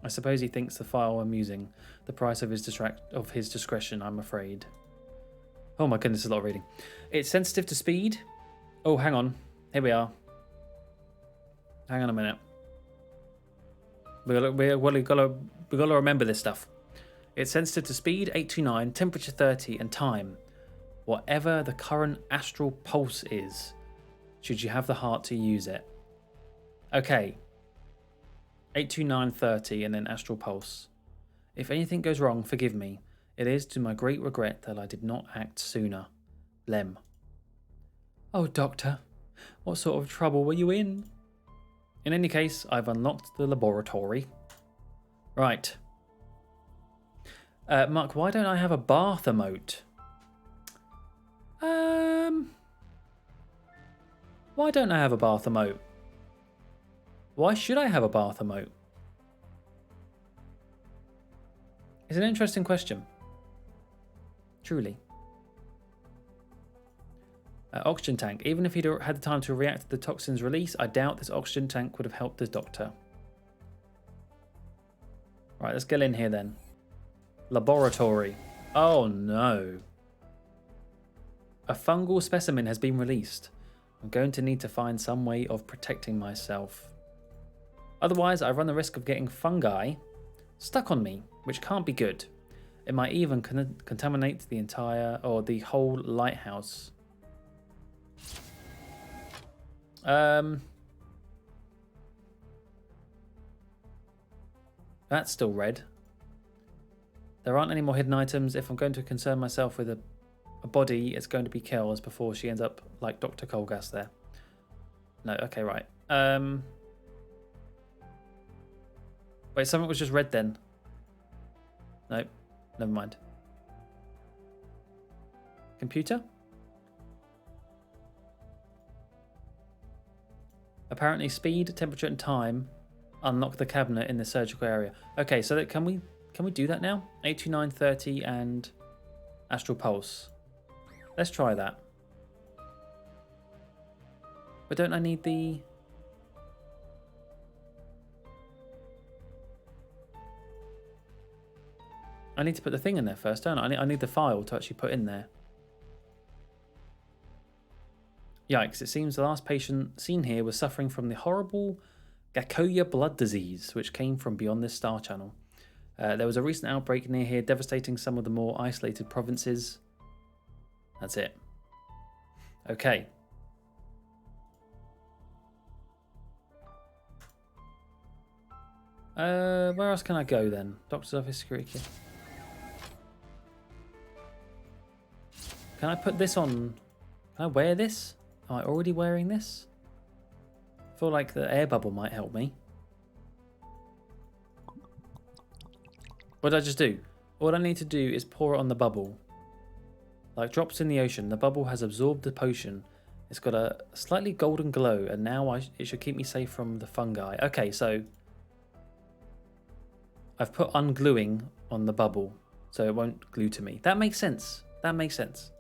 I suppose he thinks the file amusing. The price of his discretion, I'm afraid. Oh my goodness, a lot of reading. It's sensitive to speed. Oh, hang on. Here we are. Hang on a minute. We gotta remember this stuff. It's sensitive to speed 829, temperature 30, and time. Whatever the current astral pulse is, should you have the heart to use it. Okay. 829:30 and then astral pulse. If anything goes wrong, forgive me. It is to my great regret that I did not act sooner. Lem. Oh, Doctor, what sort of trouble were you in? In any case, I've unlocked the laboratory. Right. Mark, why don't I have a bath emote? Why don't I have a bath emote? Why should I have a bath emote? It's an interesting question. Truly. Oxygen tank. Even if he'd had the time to react to the toxin's release, I doubt this oxygen tank would have helped the doctor. Right, let's get in here then. Laboratory. Oh no. A fungal specimen has been released. I'm going to need to find some way of protecting myself. Otherwise, I run the risk of getting fungi stuck on me, which can't be good. It might even contaminate the entire or the whole lighthouse. That's still red. There aren't any more hidden items. If I'm going to concern myself with a body, it's going to be Kel's before she ends up like Dr. Colgas there. No, okay, right. Wait, something was just red then. Nope, never mind. Computer? Apparently speed, temperature and time unlock the cabinet in the surgical area. Okay, so can we do that now? 82930 and astral pulse. Let's try that. But don't I need the... I need to put the thing in there first, don't I? I need the file to actually put in there. Yikes, it seems the last patient seen here was suffering from the horrible Gakoya blood disease, which came from beyond this star channel. There was a recent outbreak near here, devastating some of the more isolated provinces. That's it. Okay. Where else can I go then? Doctor's office, security. Can I put this on? Can I wear this? Am I already wearing this? I feel like the air bubble might help me. What did I just do? All I need to do is pour it on the bubble. Like drops in the ocean, the bubble has absorbed the potion. It's got a slightly golden glow, and now it should keep me safe from the fungi. Okay, so I've put ungluing on the bubble, so it won't glue to me. That makes sense. That makes sense.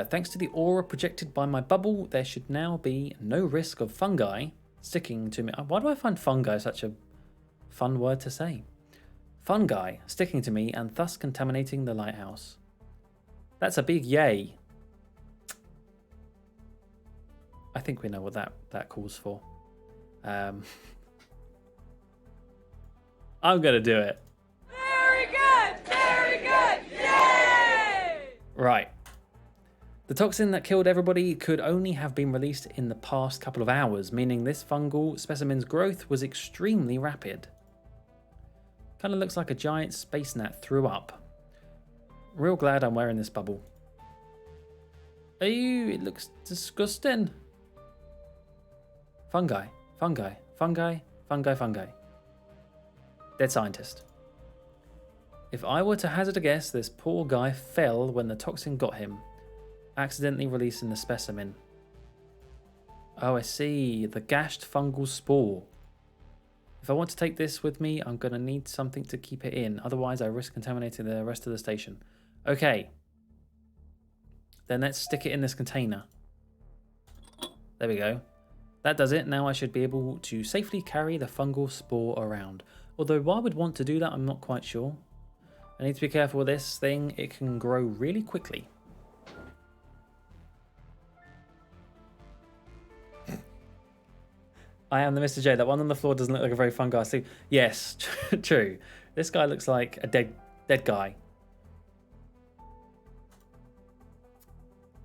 Thanks to the aura projected by my bubble, there should now be no risk of fungi sticking to me. Why do I find fungi such a fun word to say? Fungi sticking to me and thus contaminating the lighthouse. That's a big yay. I think we know what that calls for. I'm gonna do it. Very good! Very good! Yay! Right. The toxin that killed everybody could only have been released in the past couple of hours, meaning this fungal specimen's growth was extremely rapid. Kind of looks like a giant space gnat threw up. Real glad I'm wearing this bubble. It looks disgusting. Fungi, fungi, fungi, fungi, fungi. Dead scientist. If I were to hazard a guess, this poor guy fell when the toxin got him, accidentally releasing the specimen. Oh, I see. The gashed fungal spore. If I want to take this with me, I'm going to need something to keep it in. Otherwise, I risk contaminating the rest of the station. Okay. Then let's stick it in this container. There we go. That does it. Now I should be able to safely carry the fungal spore around. Although why I would want to do that, I'm not quite sure. I need to be careful with this thing. It can grow really quickly. I am the Mr. J. That one on the floor doesn't look like a very fun guy. So yes, true. This guy looks like a dead guy.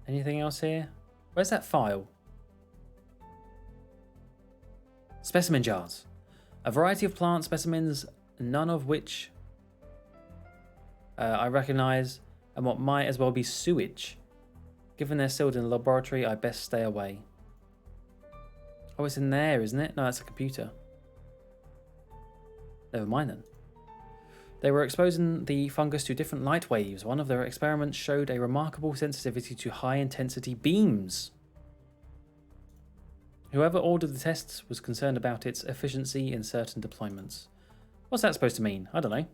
Anything else here? Where's that file? Specimen jars. A variety of plant specimens, none of which I recognise, and what might as well be sewage. Given they're sealed in the laboratory, I best stay away. Oh, it's in there, isn't it? No, that's a computer. Never mind then. They were exposing the fungus to different light waves. One of their experiments showed a remarkable sensitivity to high-intensity beams. Whoever ordered the tests was concerned about its efficiency in certain deployments. What's that supposed to mean? I don't know.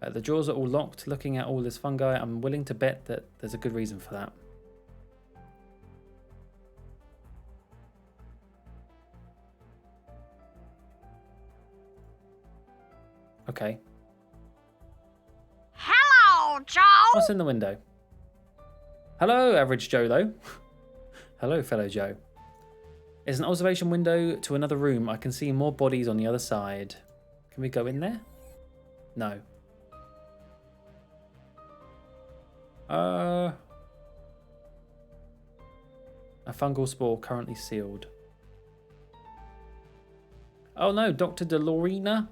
The drawers are all locked. Looking at all this fungi, I'm willing to bet that there's a good reason for that. Okay. Hello, Joe! What's in the window? Hello, average Joe, though. Hello, fellow Joe. There's an observation window to another room. I can see more bodies on the other side. Can we go in there? No. A fungal spore currently sealed. Oh no, Dr. Delorina?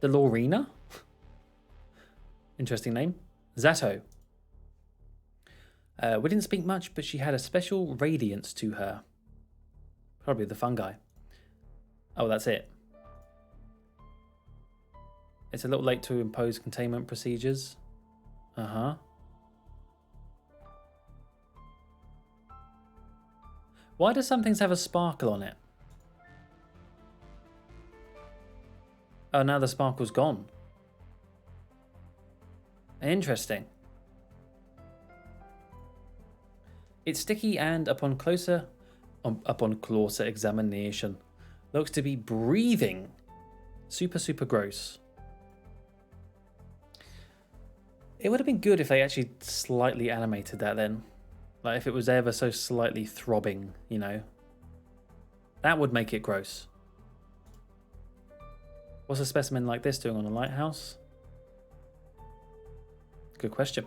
Delorina? Interesting name. Zato. We didn't speak much, but she had a special radiance to her. Probably the fungi. Oh, that's it. It's a little late to impose containment procedures. Uh-huh. Why do some things have a sparkle on it? Oh, now the sparkle's gone. Interesting. It's sticky and upon closer examination looks to be breathing. Super gross. It would have been good if they actually slightly animated that then. Like if it was ever so slightly throbbing, you know. That would make it gross. What's a specimen like this doing on a lighthouse? Good question.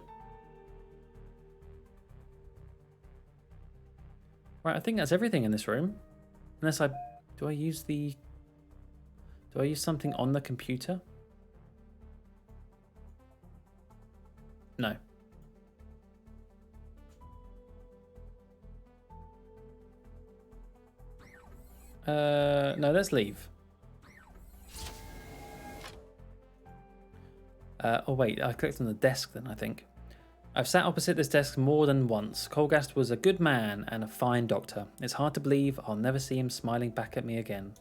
Right, I think that's everything in this room. Unless do I use something on the computer? No. No, let's leave. Oh wait, I clicked on the desk then, I think. I've sat opposite this desk more than once. Colgast was a good man and a fine doctor. It's hard to believe I'll never see him smiling back at me again.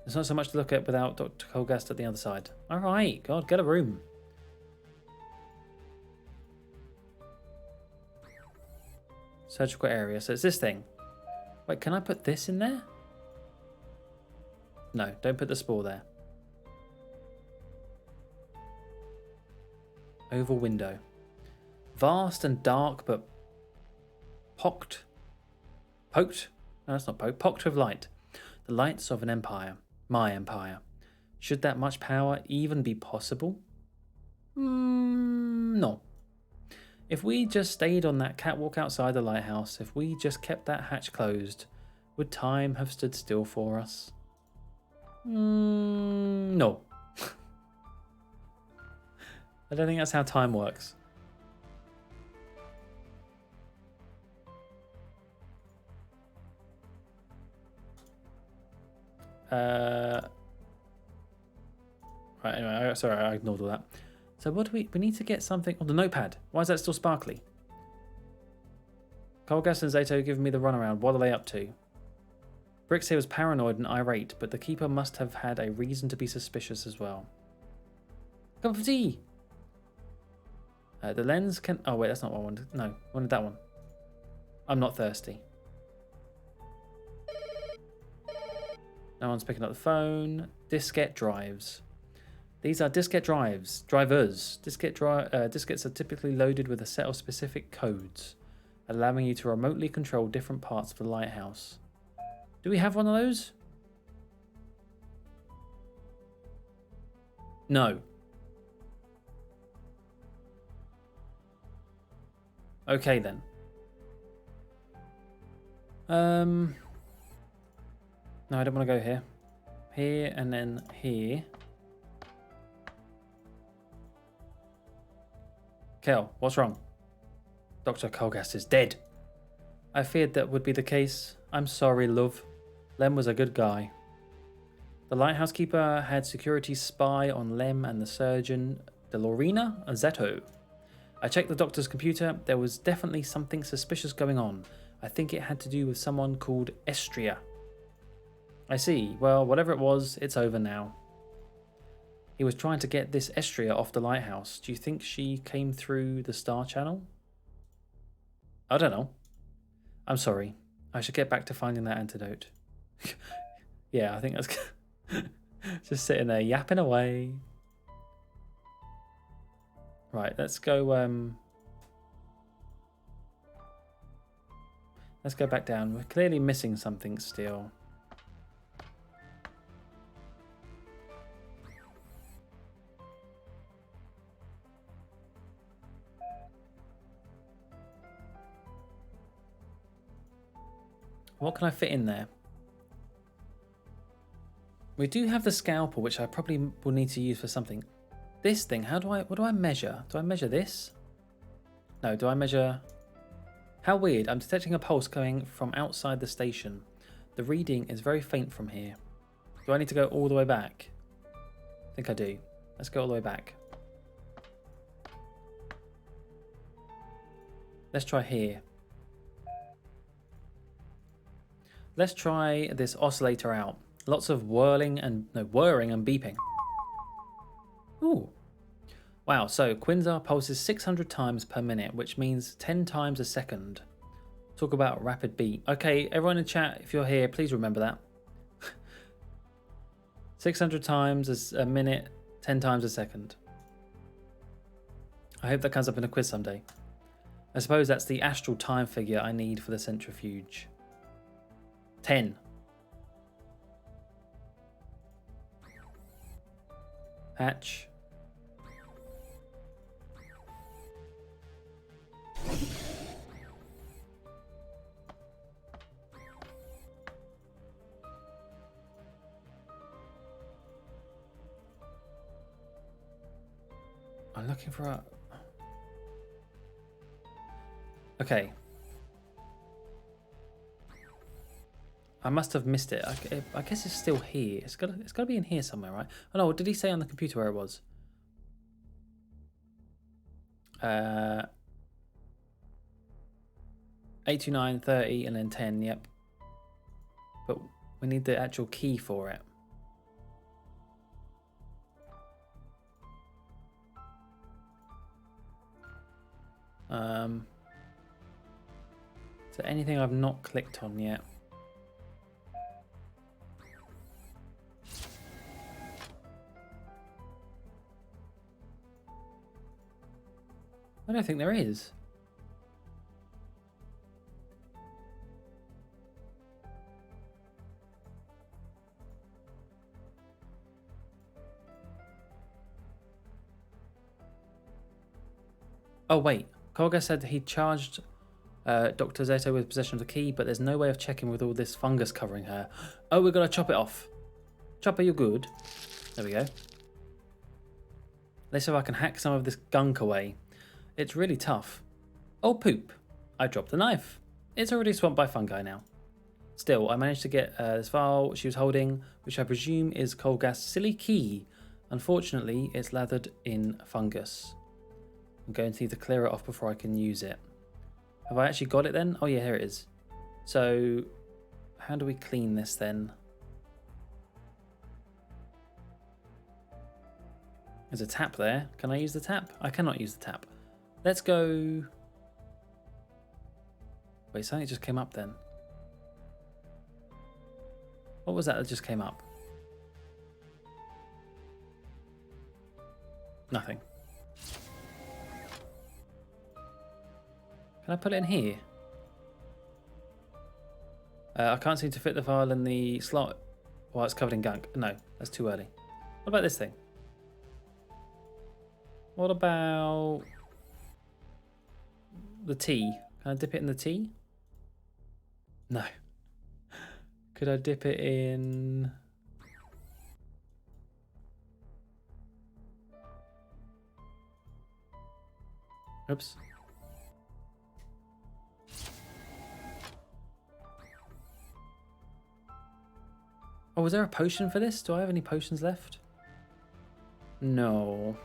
There's not so much to look at without Dr. Colgast at the other side. Alright, God, get a room. Surgical area, so it's this thing. Wait, can I put this in there? No, don't put the spore there. Oval window. Vast and dark, but poked? No, that's not poked. Pocked with light. The lights of an empire. My empire. Should that much power even be possible? No. If we just stayed on that catwalk outside the lighthouse, if we just kept that hatch closed, would time have stood still for us? No. I don't think that's how time works. Right, anyway, sorry, I ignored all that. So what do we need to get something on the notepad. Why is that still sparkly? Colgast and Zato giving me the runaround. What are they up to? Brix here was paranoid and irate, but the keeper must have had a reason to be suspicious as well. Cup of tea! The lens can... Oh, wait, that's not what I wanted. No, I wanted that one. I'm not thirsty. No one's picking up the phone. Diskette drives. These are diskette drivers. Diskettes are typically loaded with a set of specific codes, allowing you to remotely control different parts of the lighthouse. Do we have one of those? No. Okay then. No, I don't want to go here. Here and then here. Kel, what's wrong? Dr. Colgast is dead. I feared that would be the case. I'm sorry, love. Lem was a good guy. The lighthouse keeper had security spy on Lem and the surgeon, Delorina and Zato. I checked the doctor's computer. There was definitely something suspicious going on. I think it had to do with someone called Estria. I see. Well, whatever it was, it's over now. He was trying to get this Estria off the lighthouse. Do you think she came through the star channel? I don't know. I'm sorry. I should get back to finding that antidote. Yeah, I think that's just sitting there yapping away. Right, let's go. Let's go back down. We're clearly missing something still. What can I fit in there? We do have the scalpel, which I probably will need to use for something. This thing, what do I measure? Do I measure this? No, do I measure... How weird, I'm detecting a pulse coming from outside the station. The reading is very faint from here. Do I need to go all the way back? I think I do. Let's go all the way back. Let's try here. Let's try this oscillator out. Lots of whirring and beeping. Ooh. Wow, so Quinzar pulses 600 times per minute, which means 10 times a second. Talk about rapid beat. Okay, everyone in chat, if you're here, please remember that. 600 times a minute, 10 times a second. I hope that comes up in a quiz someday. I suppose that's the astral time figure I need for the centrifuge. 10. Hatch. I'm looking for a... Okay. I must have missed it. I guess it's still here. It's got to be in here somewhere, right? Oh no, did he say on the computer where it was? 89, 30, and then 10, yep. But we need the actual key for it. Is there anything I've not clicked on yet? I don't think there is. Oh wait, Kolga said he charged Dr. Zeto with possession of the key, but there's no way of checking with all this fungus covering her. Oh, we're gonna chop it off. Chopper, you're good. There we go. Let's see if I can hack some of this gunk away. It's really tough. Oh poop, I dropped the knife. It's already swamped by fungi now. Still, I managed to get this file she was holding, which I presume is Kolga's silly key. Unfortunately, it's lathered in fungus. I'm going to need to clear it off before I can use it. Have I actually got it then? Oh yeah, here it is. So, how do we clean this then? There's a tap there. Can I use the tap? I cannot use the tap. Let's go... Wait, something just came up then. What was that just came up? Nothing. Can I put it in here? I can't seem to fit the file in the slot while it's covered in gunk. No, that's too early. What about this thing? What about the tea? Can I dip it in the tea? No. Could I dip it in... Oops. Oh, was there a potion for this? Do I have any potions left? No.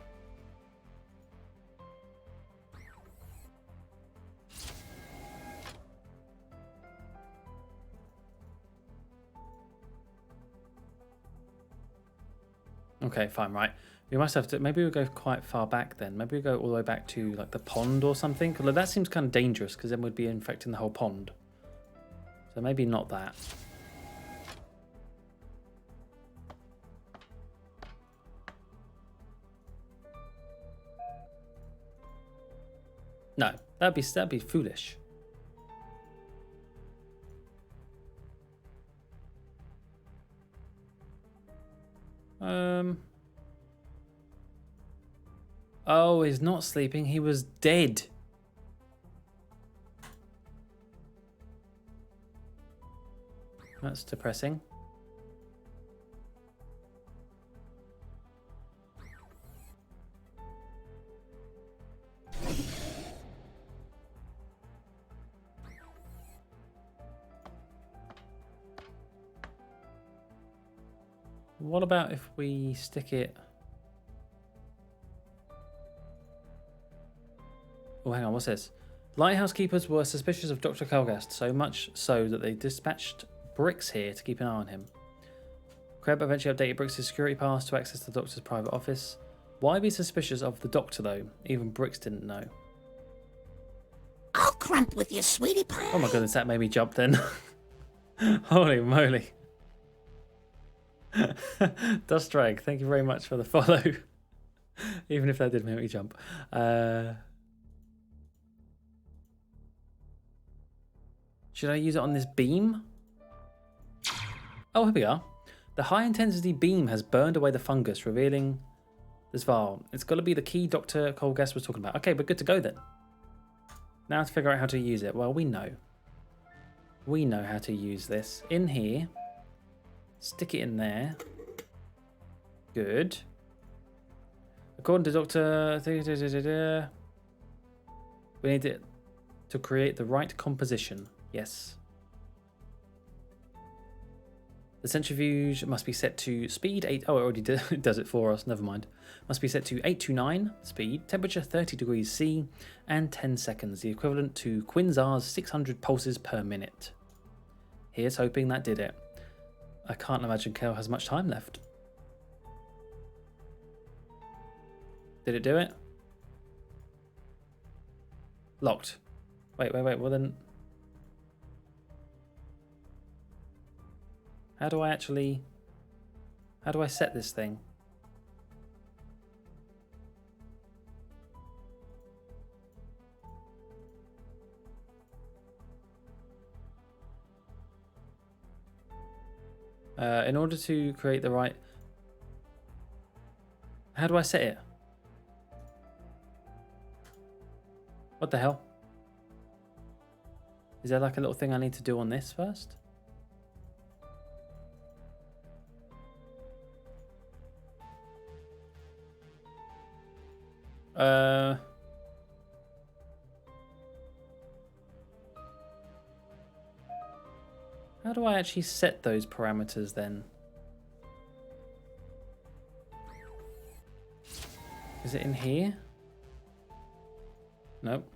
Okay, fine, right. We must have to, maybe we'll go quite far back then. Maybe we go all the way back to like the pond or something. Although that seems kind of dangerous because then we'd be infecting the whole pond. So maybe not that. No, that'd be foolish. Oh, he's not sleeping. He was dead. That's depressing. What about if we stick it... Oh, hang on, what's this? Lighthouse keepers were suspicious of Dr. Kalgast, so much so that they dispatched Bricks here to keep an eye on him. Kreb eventually updated Bricks' security pass to access the Doctor's private office. Why be suspicious of the Doctor, though? Even Bricks didn't know. I'll crump with you, sweetie pie. Oh my goodness, that made me jump then. Holy moly. Dust Drag, thank you very much for the follow. Even if that did make me jump. Should I use it on this beam? Oh, here we are. The high intensity beam has burned away the fungus, revealing this vial. It's got to be the key Dr. Colgas was talking about. Okay, we're good to go then. Now to figure out how to use it. Well, we know. We know how to use this. In here. Stick it in there. Good. According to Dr. We need it to create the right composition. Yes. The centrifuge must be set to speed 8. Oh, it already does it for us. Never mind. Must be set to 829 speed, temperature 30 degrees C, and 10 seconds, the equivalent to Quinzar's 600 pulses per minute. Here's hoping that did it. I can't imagine Kel has much time left. Did it do it? Locked. Wait. Well then... How do I set this thing? In order to create the right... How do I set it? What the hell? Is there like a little thing I need to do on this first? How do I actually set those parameters then? Is it in here? Nope.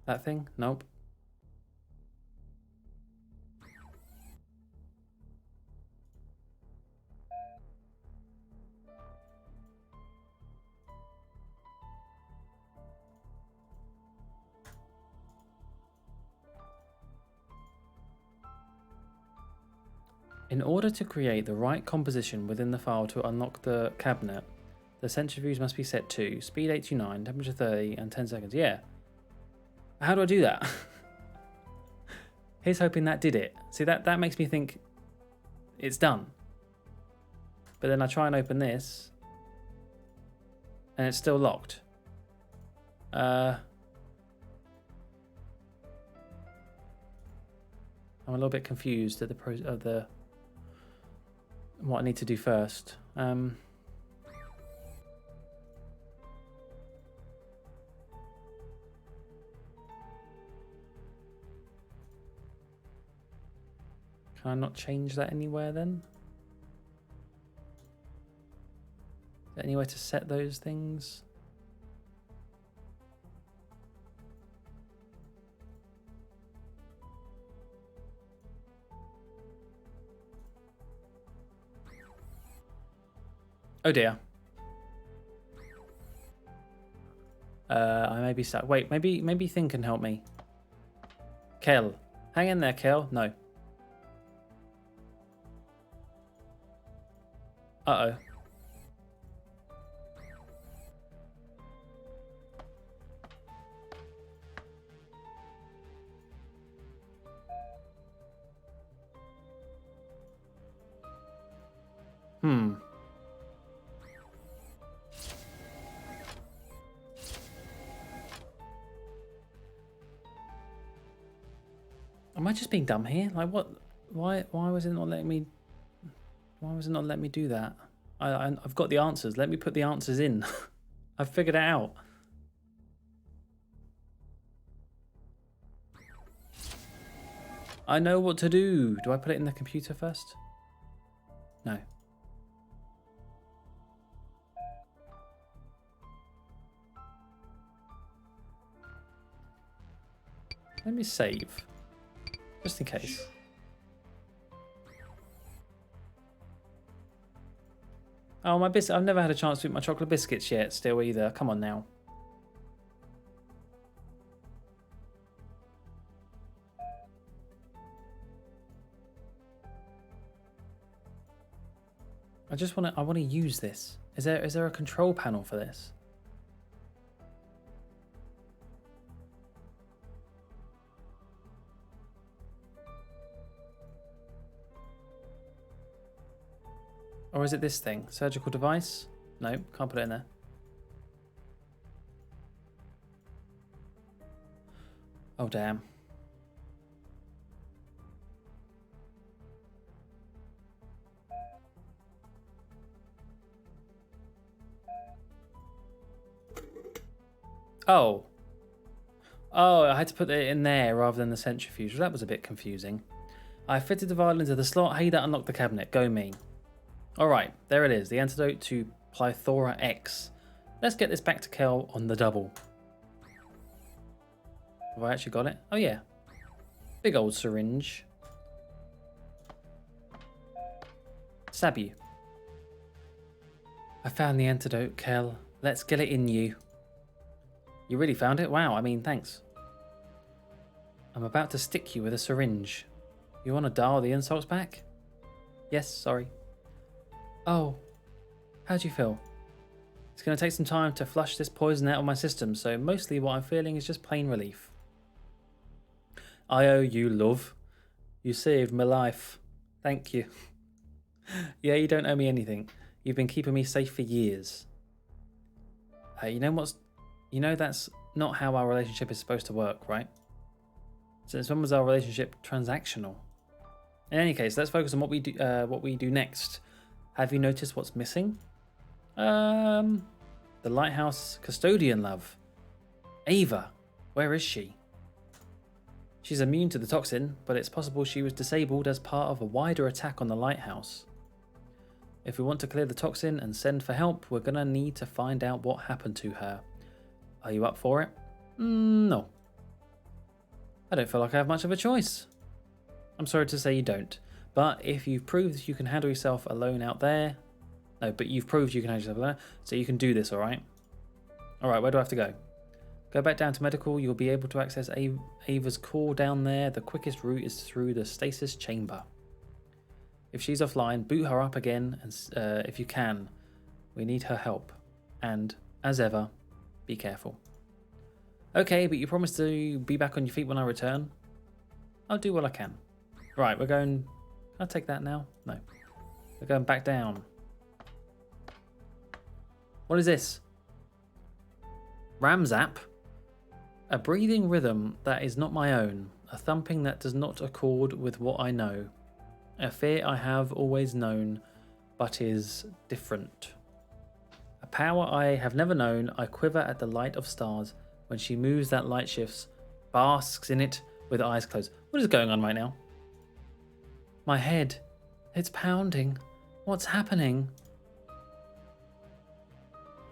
That thing? Nope. In order to create the right composition within the file to unlock the cabinet, the centrifuge must be set to speed 829, temperature 30, and 10 seconds. Yeah. How do I do that? Here's hoping that did it. See, that makes me think it's done. But then I try and open this, and it's still locked. I'm a little bit confused at the what I need to do first. Can I not change that anywhere then? Is there any way to set those things? Oh dear. I may be stuck. Wait, maybe Thing can help me. Kel. Hang in there, Kel. No. Uh-oh. Am I just being dumb here? Like what? Why was it not letting me? Why was it not letting me do that? I've got the answers. Let me put the answers in. I've figured it out. I know what to do. Do I put it in the computer first? No. Let me save. Just in case. Oh, my biscuit. I've never had a chance to eat my chocolate biscuits yet, still either. Come on now. I want to use this. Is there a control panel for this? Or is it this thing? Surgical device? No, can't put it in there. Oh, damn. Oh. Oh, I had to put it in there rather than the centrifuge. Well, that was a bit confusing. I fitted the vial into the slot. Hey, that unlocked the cabinet. Go me. Alright, there it is. The antidote to Plethora X. Let's get this back to Kel on the double. Have I actually got it? Oh, yeah. Big old syringe. Stab you. I found the antidote, Kel. Let's get it in you. You really found it? Wow, I mean, thanks. I'm about to stick you with a syringe. You want to dial the insults back? Yes, sorry. Oh, how do you feel? It's going to take some time to flush this poison out of my system, so mostly what I'm feeling is just plain relief. I owe you, love. You saved my life. Thank you. Yeah, you don't owe me anything. You've been keeping me safe for years. You know that's not how our relationship is supposed to work, right? Since when was our relationship transactional? In any case, let's focus on what we do next. Have you noticed what's missing? The lighthouse custodian, love. Ava, where is she? She's immune to the toxin, but it's possible she was disabled as part of a wider attack on the lighthouse. If we want to clear the toxin and send for help, we're gonna need to find out what happened to her. Are you up for it? No. I don't feel like I have much of a choice. I'm sorry to say you don't. But if you've proved you can handle yourself alone out there... No, but you've proved you can handle yourself alone, so you can do this, alright? Alright, where do I have to go? Go back down to medical. You'll be able to access Ava's core down there. The quickest route is through the Stasis Chamber. If she's offline, boot her up again, and if you can. We need her help. And, as ever, be careful. Okay, but you promised to be back on your feet when I return. I'll do what I can. Right, we're going... Can I take that now? No. We're going back down. What is this? Ramzap? A breathing rhythm that is not my own. A thumping that does not accord with what I know. A fear I have always known, but is different. A power I have never known. I quiver at the light of stars. When she moves, that light shifts, basks in it with eyes closed. What is going on right now? My head. It's pounding. What's happening?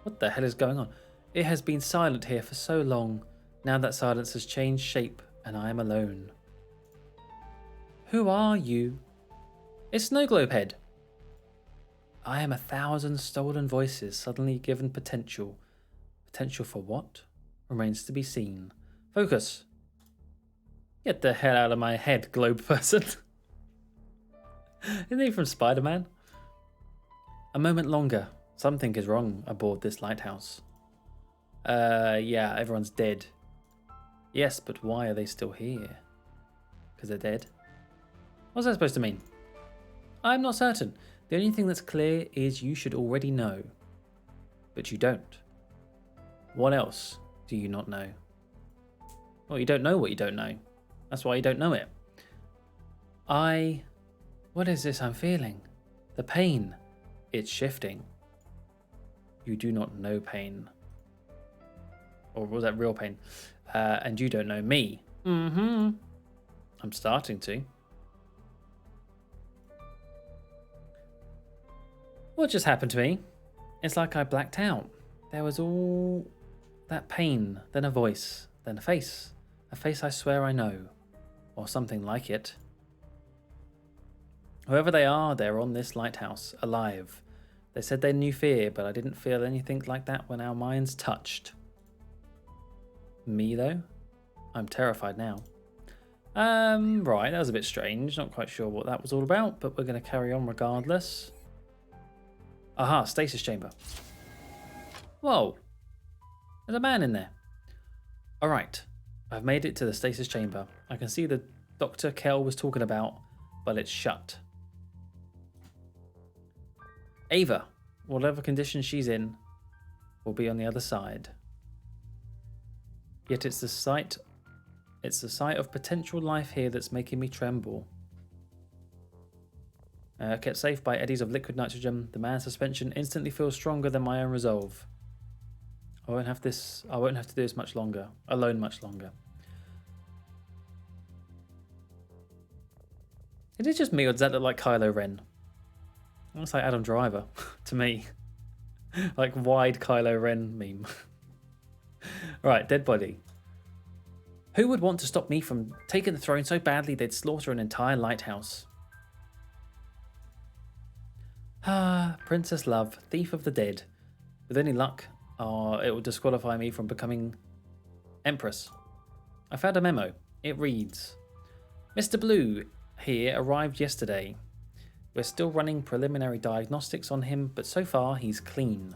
What the hell is going on? It has been silent here for so long. Now that silence has changed shape and I am alone. Who are you? It's Snowglobehead. I am 1,000 stolen voices suddenly given potential. Potential for what? Remains to be seen. Focus. Get the hell out of my head, globe person. Isn't he from Spider-Man? A moment longer. Something is wrong aboard this lighthouse. Yeah, everyone's dead. Yes, but why are they still here? Because they're dead? What's that supposed to mean? I'm not certain. The only thing that's clear is you should already know. But you don't. What else do you not know? Well, you don't know what you don't know. That's why you don't know it. What is this I'm feeling? The pain. It's shifting. You do not know pain. Or was that real pain? And you don't know me. Mm-hmm. I'm starting to. What just happened to me? It's like I blacked out. There was all that pain, then a voice, then a face. A face I swear I know. Or something like it. Whoever they are, they're on this lighthouse, alive. They said they knew fear, but I didn't feel anything like that when our minds touched. Me, though? I'm terrified now. Right, that was a bit strange. Not quite sure what that was all about, but we're going to carry on regardless. Aha, Stasis Chamber. Whoa. There's a man in there. Alright, I've made it to the Stasis Chamber. I can see the Dr. Kel was talking about, but it's shut. Ava, whatever condition she's in, will be on the other side. Yet it's the sight of potential life here that's making me tremble. Kept safe by eddies of liquid nitrogen, the man's suspension instantly feels stronger than my own resolve. I won't have to do this much longer. Alone much longer. Is it just me, or does that look like Kylo Ren? It looks like Adam Driver to me. Like wide Kylo Ren meme. Right, dead body. Who would want to stop me from taking the throne so badly they'd slaughter an entire lighthouse? Ah, Princess Love, thief of the dead. With any luck, it will disqualify me from becoming empress. I found a memo. It reads, Mr. Blue here arrived yesterday. We're still running preliminary diagnostics on him, but so far he's clean.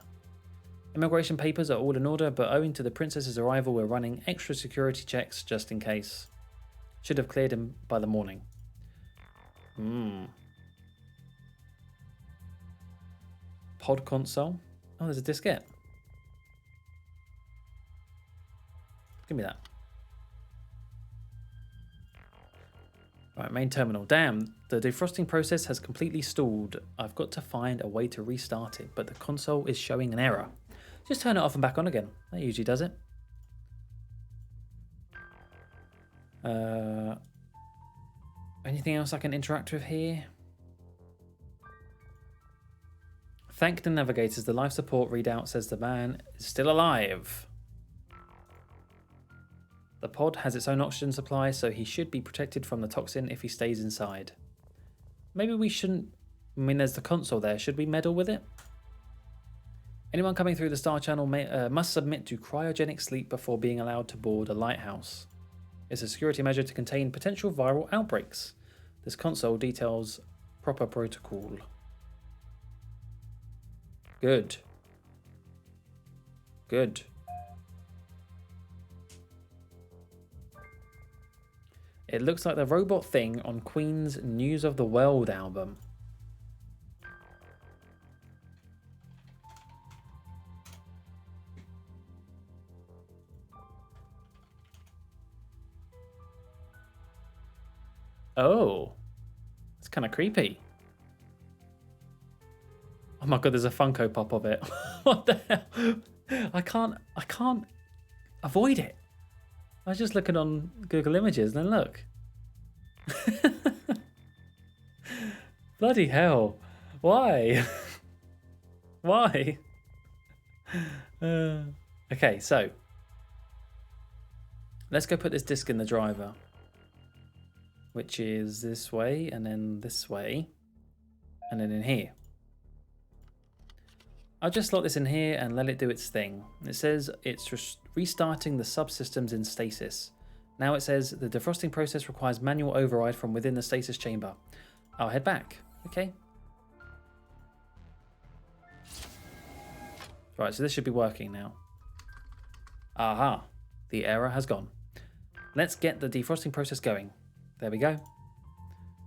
Immigration papers are all in order, but owing to the princess's arrival, we're running extra security checks just in case. Should have cleared him by the morning. Pod console. Oh, there's a diskette. Give me that. Right, main terminal. Damn, the defrosting process has completely stalled. I've got to find a way to restart it, but the console is showing an error. Just turn it off and back on again. That usually does it. Anything else I can interact with here? Thank the navigators. The life support readout says the man is still alive. The pod has its own oxygen supply, so he should be protected from the toxin if he stays inside. Maybe we shouldn't... I mean, there's the console there. Should we meddle with it? Anyone coming through the Star Channel must submit to cryogenic sleep before being allowed to board a lighthouse. It's a security measure to contain potential viral outbreaks. This console details proper protocol. Good. Good. It looks like the robot thing on Queen's News of the World album. Oh, it's kind of creepy. Oh my god, there's a Funko Pop of it. What the hell? I can't avoid it. I was just looking on Google Images and then look. Bloody hell. Why? Why? Okay, so let's go put this disc in the driver, which is this way and then this way and then in here. I'll just slot this in here and let it do its thing. It says it's restarting the subsystems in stasis. Now it says the defrosting process requires manual override from within the stasis chamber. I'll head back. Okay. Right, so this should be working now. Aha, the error has gone. Let's get the defrosting process going. There we go.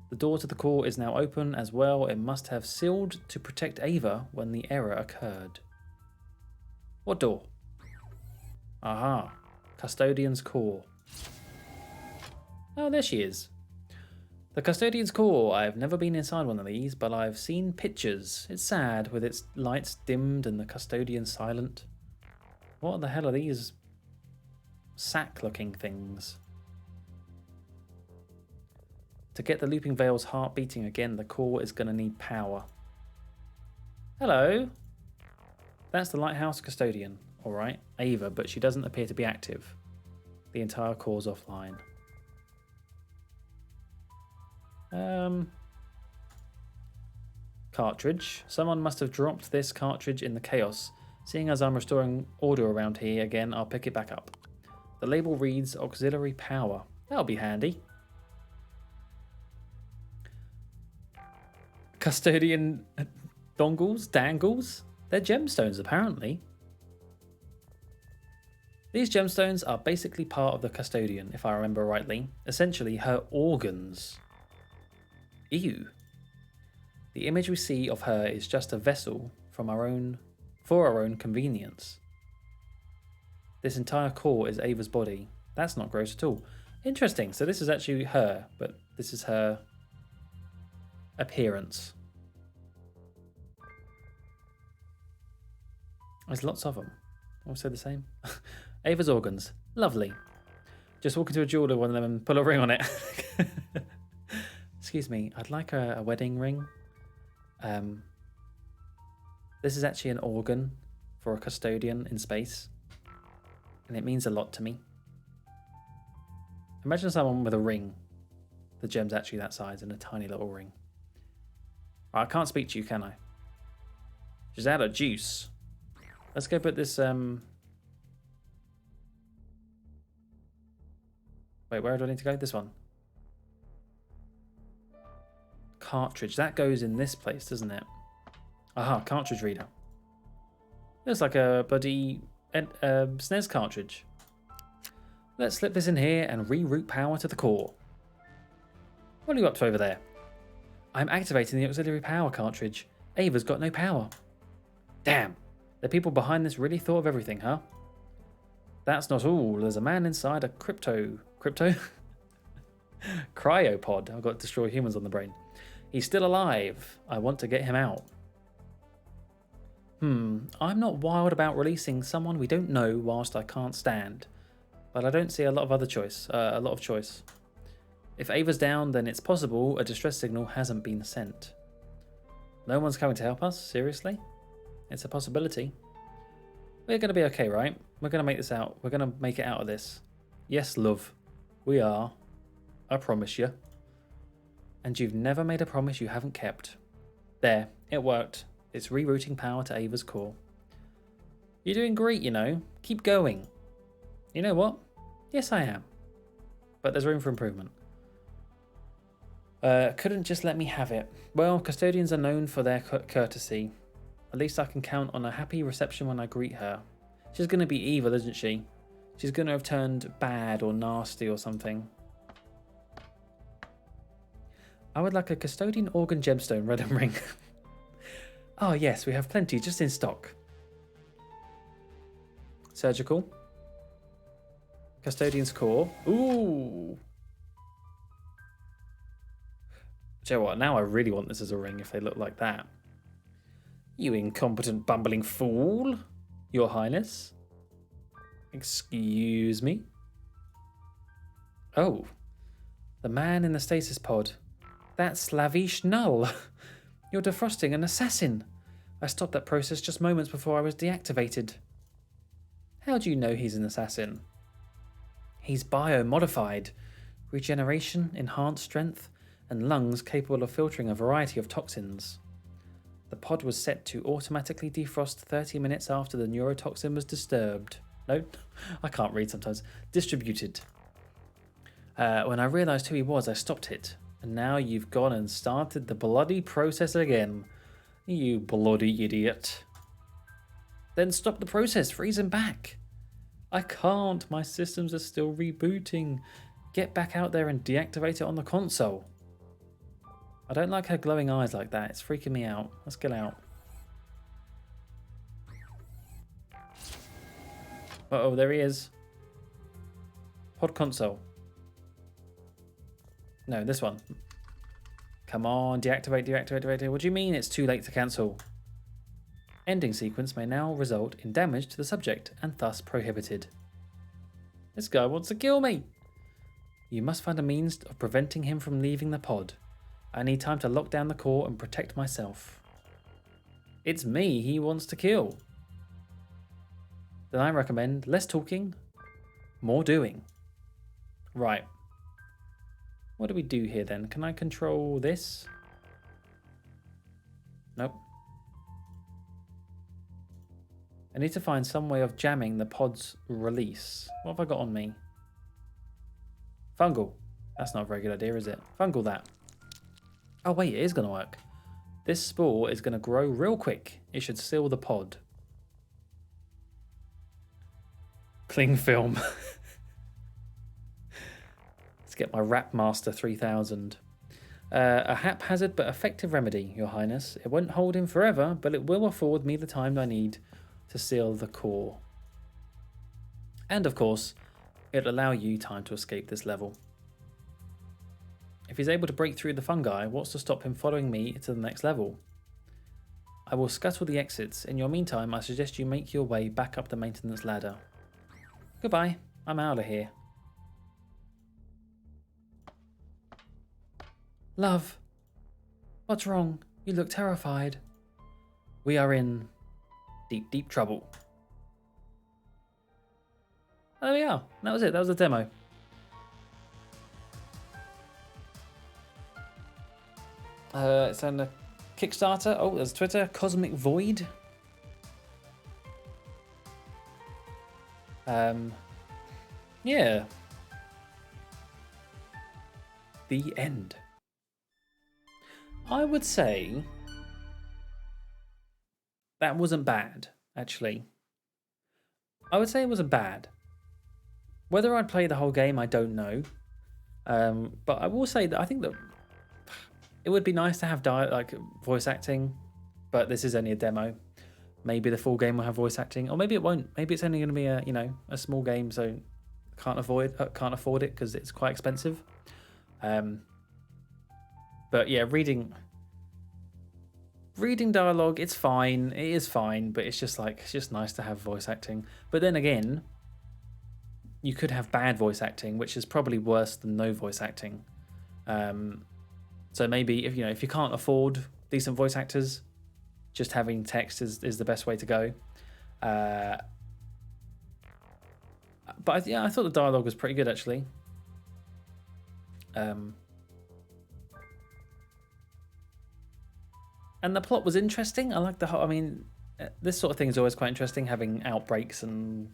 The door to the core is now open as well. It must have sealed to protect Ava when the error occurred. What door? Aha, Custodian's core. Oh, there she is. The Custodian's Core. I've never been inside one of these, but I've seen pictures. It's sad with its lights dimmed and the Custodian silent. What the hell are these sack-looking things? To get the Looping Veil's heart beating again, the core is going to need power. Hello. That's the Lighthouse Custodian. Alright, Ava, but she doesn't appear to be active. The entire core's offline. Cartridge. Someone must have dropped this cartridge in the chaos. Seeing as I'm restoring order around here again, I'll pick it back up. The label reads auxiliary power. That'll be handy. Custodian dangles? They're gemstones, apparently. These gemstones are basically part of the Custodian, if I remember rightly. Essentially, her organs. Ew. The image we see of her is just a vessel for our own convenience. This entire core is Ava's body. That's not gross at all. Interesting. So this is actually her, but this is her appearance. There's lots of them. Also the same. Ava's organs. Lovely. Just walk into a jeweler, one of them, and pull a ring on it. Excuse me, I'd like a wedding ring. This is actually an organ for a custodian in space. And it means a lot to me. Imagine someone with a ring. The gem's actually that size and a tiny little ring. I can't speak to you, can I? She's out of juice. Let's go put this... Wait, where do I need to go? This one. Cartridge. That goes in this place, doesn't it? Aha, cartridge reader. Looks like a bloody SNES cartridge. Let's slip this in here and reroute power to the core. What are you up to over there? I'm activating the auxiliary power cartridge. Ava's got no power. Damn. The people behind this really thought of everything, huh? That's not all. There's a man inside a cryptopod. Cryopod. I've got destroy humans on the brain. He's still alive. I want to get him out. I'm not wild about releasing someone we don't know whilst I can't stand. But I don't see a lot of choice. If Ava's down, then it's possible a distress signal hasn't been sent. No one's coming to help us? Seriously? It's a possibility. We're going to be okay, right? We're going to make this out. We're going to make it out of this. Yes, love. We are. I promise you. And you've never made a promise you haven't kept. There. It worked. It's rerouting power to Ava's core. You're doing great, you know. Keep going. You know what? Yes, I am. But there's room for improvement. Couldn't just let me have it. Well, custodians are known for their courtesy. At least I can count on a happy reception when I greet her. She's going to be evil, isn't she? She's going to have turned bad or nasty or something. I would like a custodian organ gemstone red ring. Oh yes, we have plenty just in stock. Surgical. Custodian's core. Ooh. Do you know what? Now I really want this as a ring if they look like that. You incompetent bumbling fool. Your Highness. Excuse me. Oh. The man in the stasis pod. That's Slavish Null. You're defrosting an assassin. I stopped that process just moments before I was deactivated. How do you know he's an assassin? He's biomodified. Regeneration, enhanced strength, and lungs capable of filtering a variety of toxins. The pod was set to automatically defrost 30 minutes after the neurotoxin was disturbed. No, I can't read sometimes. Distributed. When I realised who he was, I stopped it. And now you've gone and started the bloody process again. You bloody idiot. Then stop the process. Freeze him back. I can't. My systems are still rebooting. Get back out there and deactivate it on the console. I don't like her glowing eyes like that. It's freaking me out. Let's get out. Uh-oh, there he is. Pod console. No, this one. Come on, deactivate, deactivate, deactivate. What do you mean it's too late to cancel? Ending sequence may now result in damage to the subject and thus prohibited. This guy wants to kill me. You must find a means of preventing him from leaving the pod. I need time to lock down the core and protect myself. It's me he wants to kill. Then I recommend less talking, more doing. Right. What do we do here then? Can I control this? Nope. I need to find some way of jamming the pod's release. What have I got on me? Fungal. That's not a very good idea, is it? Fungal that. Oh wait, it is going to work. This spore is going to grow real quick. It should seal the pod. Cling film. Let's get my Rap Master 3000. A haphazard but effective remedy, Your Highness. It won't hold him forever, but it will afford me the time I need to seal the core. And of course, it'll allow you time to escape this level. If he's able to break through the fungi, what's to stop him following me to the next level? I will scuttle the exits. In your meantime, I suggest you make your way back up the maintenance ladder. Goodbye. I'm out of here. Love. What's wrong? You look terrified. We are in deep, deep trouble. There we are. That was it. That was the demo. It's on the Kickstarter. Oh, there's Twitter. Cosmic Void. Yeah. The end. I would say that wasn't bad, actually. I would say it wasn't bad. Whether I'd play the whole game, I don't know. But I will say that I think that it would be nice to have voice acting, but this is only a demo. Maybe the full game will have voice acting, or maybe it won't. Maybe it's only going to be a small game, so can't afford it because it's quite expensive. But yeah, reading dialogue, it's fine. It is fine, but it's just nice to have voice acting. But then again, you could have bad voice acting, which is probably worse than no voice acting. So maybe if you can't afford decent voice actors, just having text is the best way to go. But I thought the dialogue was pretty good actually. And the plot was interesting. I like this sort of thing is always quite interesting, having outbreaks and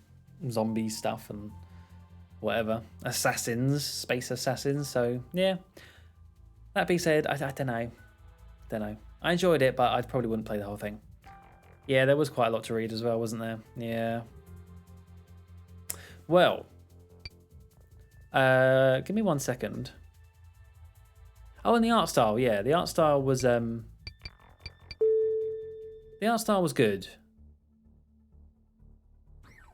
zombie stuff and whatever. Space assassins. So yeah. That being said, I don't know. I enjoyed it, but I probably wouldn't play the whole thing. Yeah, there was quite a lot to read as well, wasn't there? Yeah. Well, give me 1 second. Oh, and the art style. Yeah, the art style was good.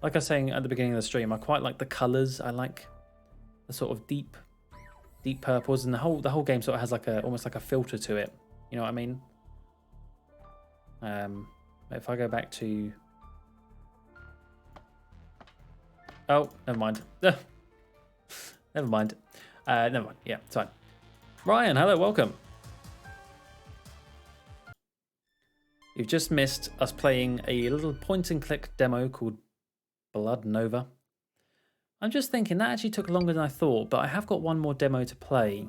Like I was saying at the beginning of the stream, I quite like the colours. I like the sort of deep purples, and the whole game sort of has almost like a filter to it. You know what I mean? If I go back to... Oh, never mind. Never mind. Never mind. Yeah, it's fine. Ryan, hello, welcome. You've just missed us playing a little point-and-click demo called Blood Nova. I'm just thinking that actually took longer than I thought, but I have got one more demo to play.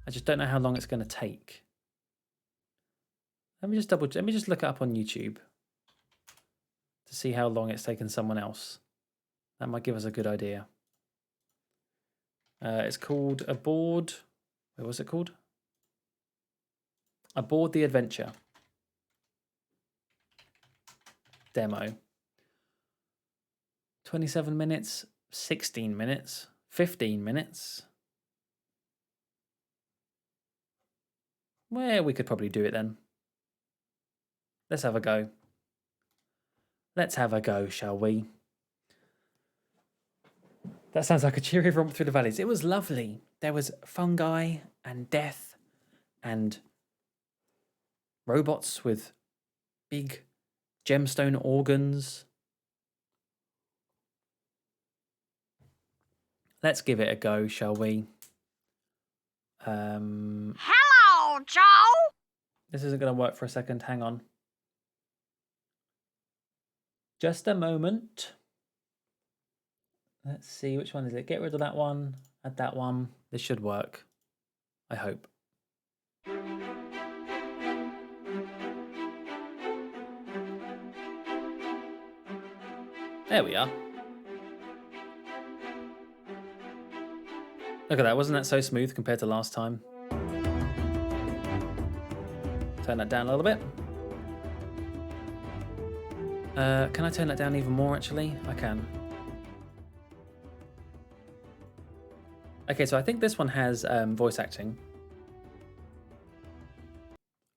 I just don't know how long it's going to take. Let me just look it up on YouTube to see how long it's taken someone else. That might give us a good idea. It's called Aboard. Wait, what's it called? Aboard the Adventure. Demo. 27 minutes, 16 minutes, 15 minutes. Well, we could probably do it then. Let's have a go. Let's have a go, shall we? That sounds like a cheery romp through the valleys. It was lovely. There was fungi and death and robots with big gemstone organs. Let's give it a go, shall we? Hello, Joe. This isn't going to work for a second. Hang on. Just a moment. Let's see, which one is it? Get rid of that one. Add that one. This should work. I hope. There we are. Look at that. Wasn't that so smooth compared to last time? Turn that down a little bit. Can I turn that down even more, actually? I can. Okay, so I think this one has voice acting,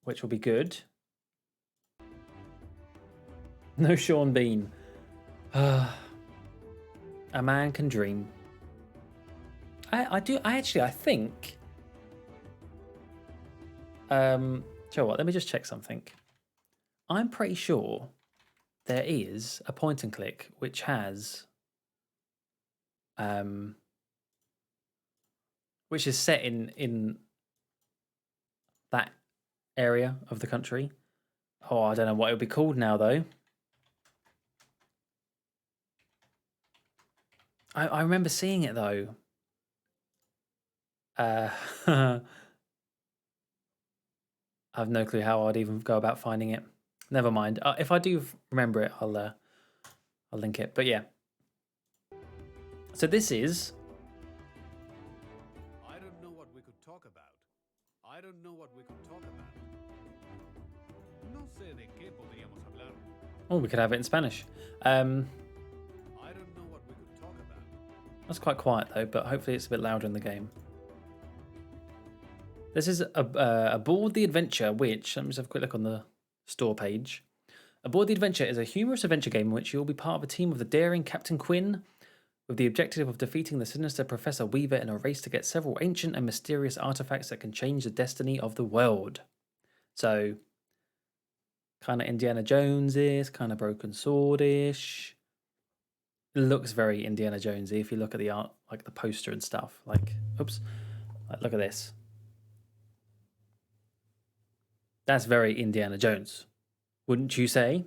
which will be good. No Sean Bean. A man can dream. I think. Joe, what? Let me just check something. I'm pretty sure there is a point and click which has, which is set in that area of the country. Oh, I don't know what it would be called now, though. I remember seeing it, though. I have no clue how I'd even go about finding it. Never mind. If I do remember it, I'll link it. But yeah. So this is. I don't know what we could talk about. I don't know what we could talk about. No sé de qué podríamos hablar. Oh, we could have it in Spanish. I don't know what we could talk about. That's quite quiet though, but hopefully it's a bit louder in the game. This is Aboard the Adventure, which, let me just have a quick look on the store page. Aboard the Adventure is a humorous adventure game in which you'll be part of a team of the daring Captain Quinn, with the objective of defeating the sinister Professor Weaver in a race to get several ancient and mysterious artifacts that can change the destiny of the world. So, kind of Indiana Jones-ish, kind of Broken Sword-ish. It looks very Indiana Jones-y if you look at the art, like the poster and stuff. Like, oops, like, look at this. That's very Indiana Jones, wouldn't you say?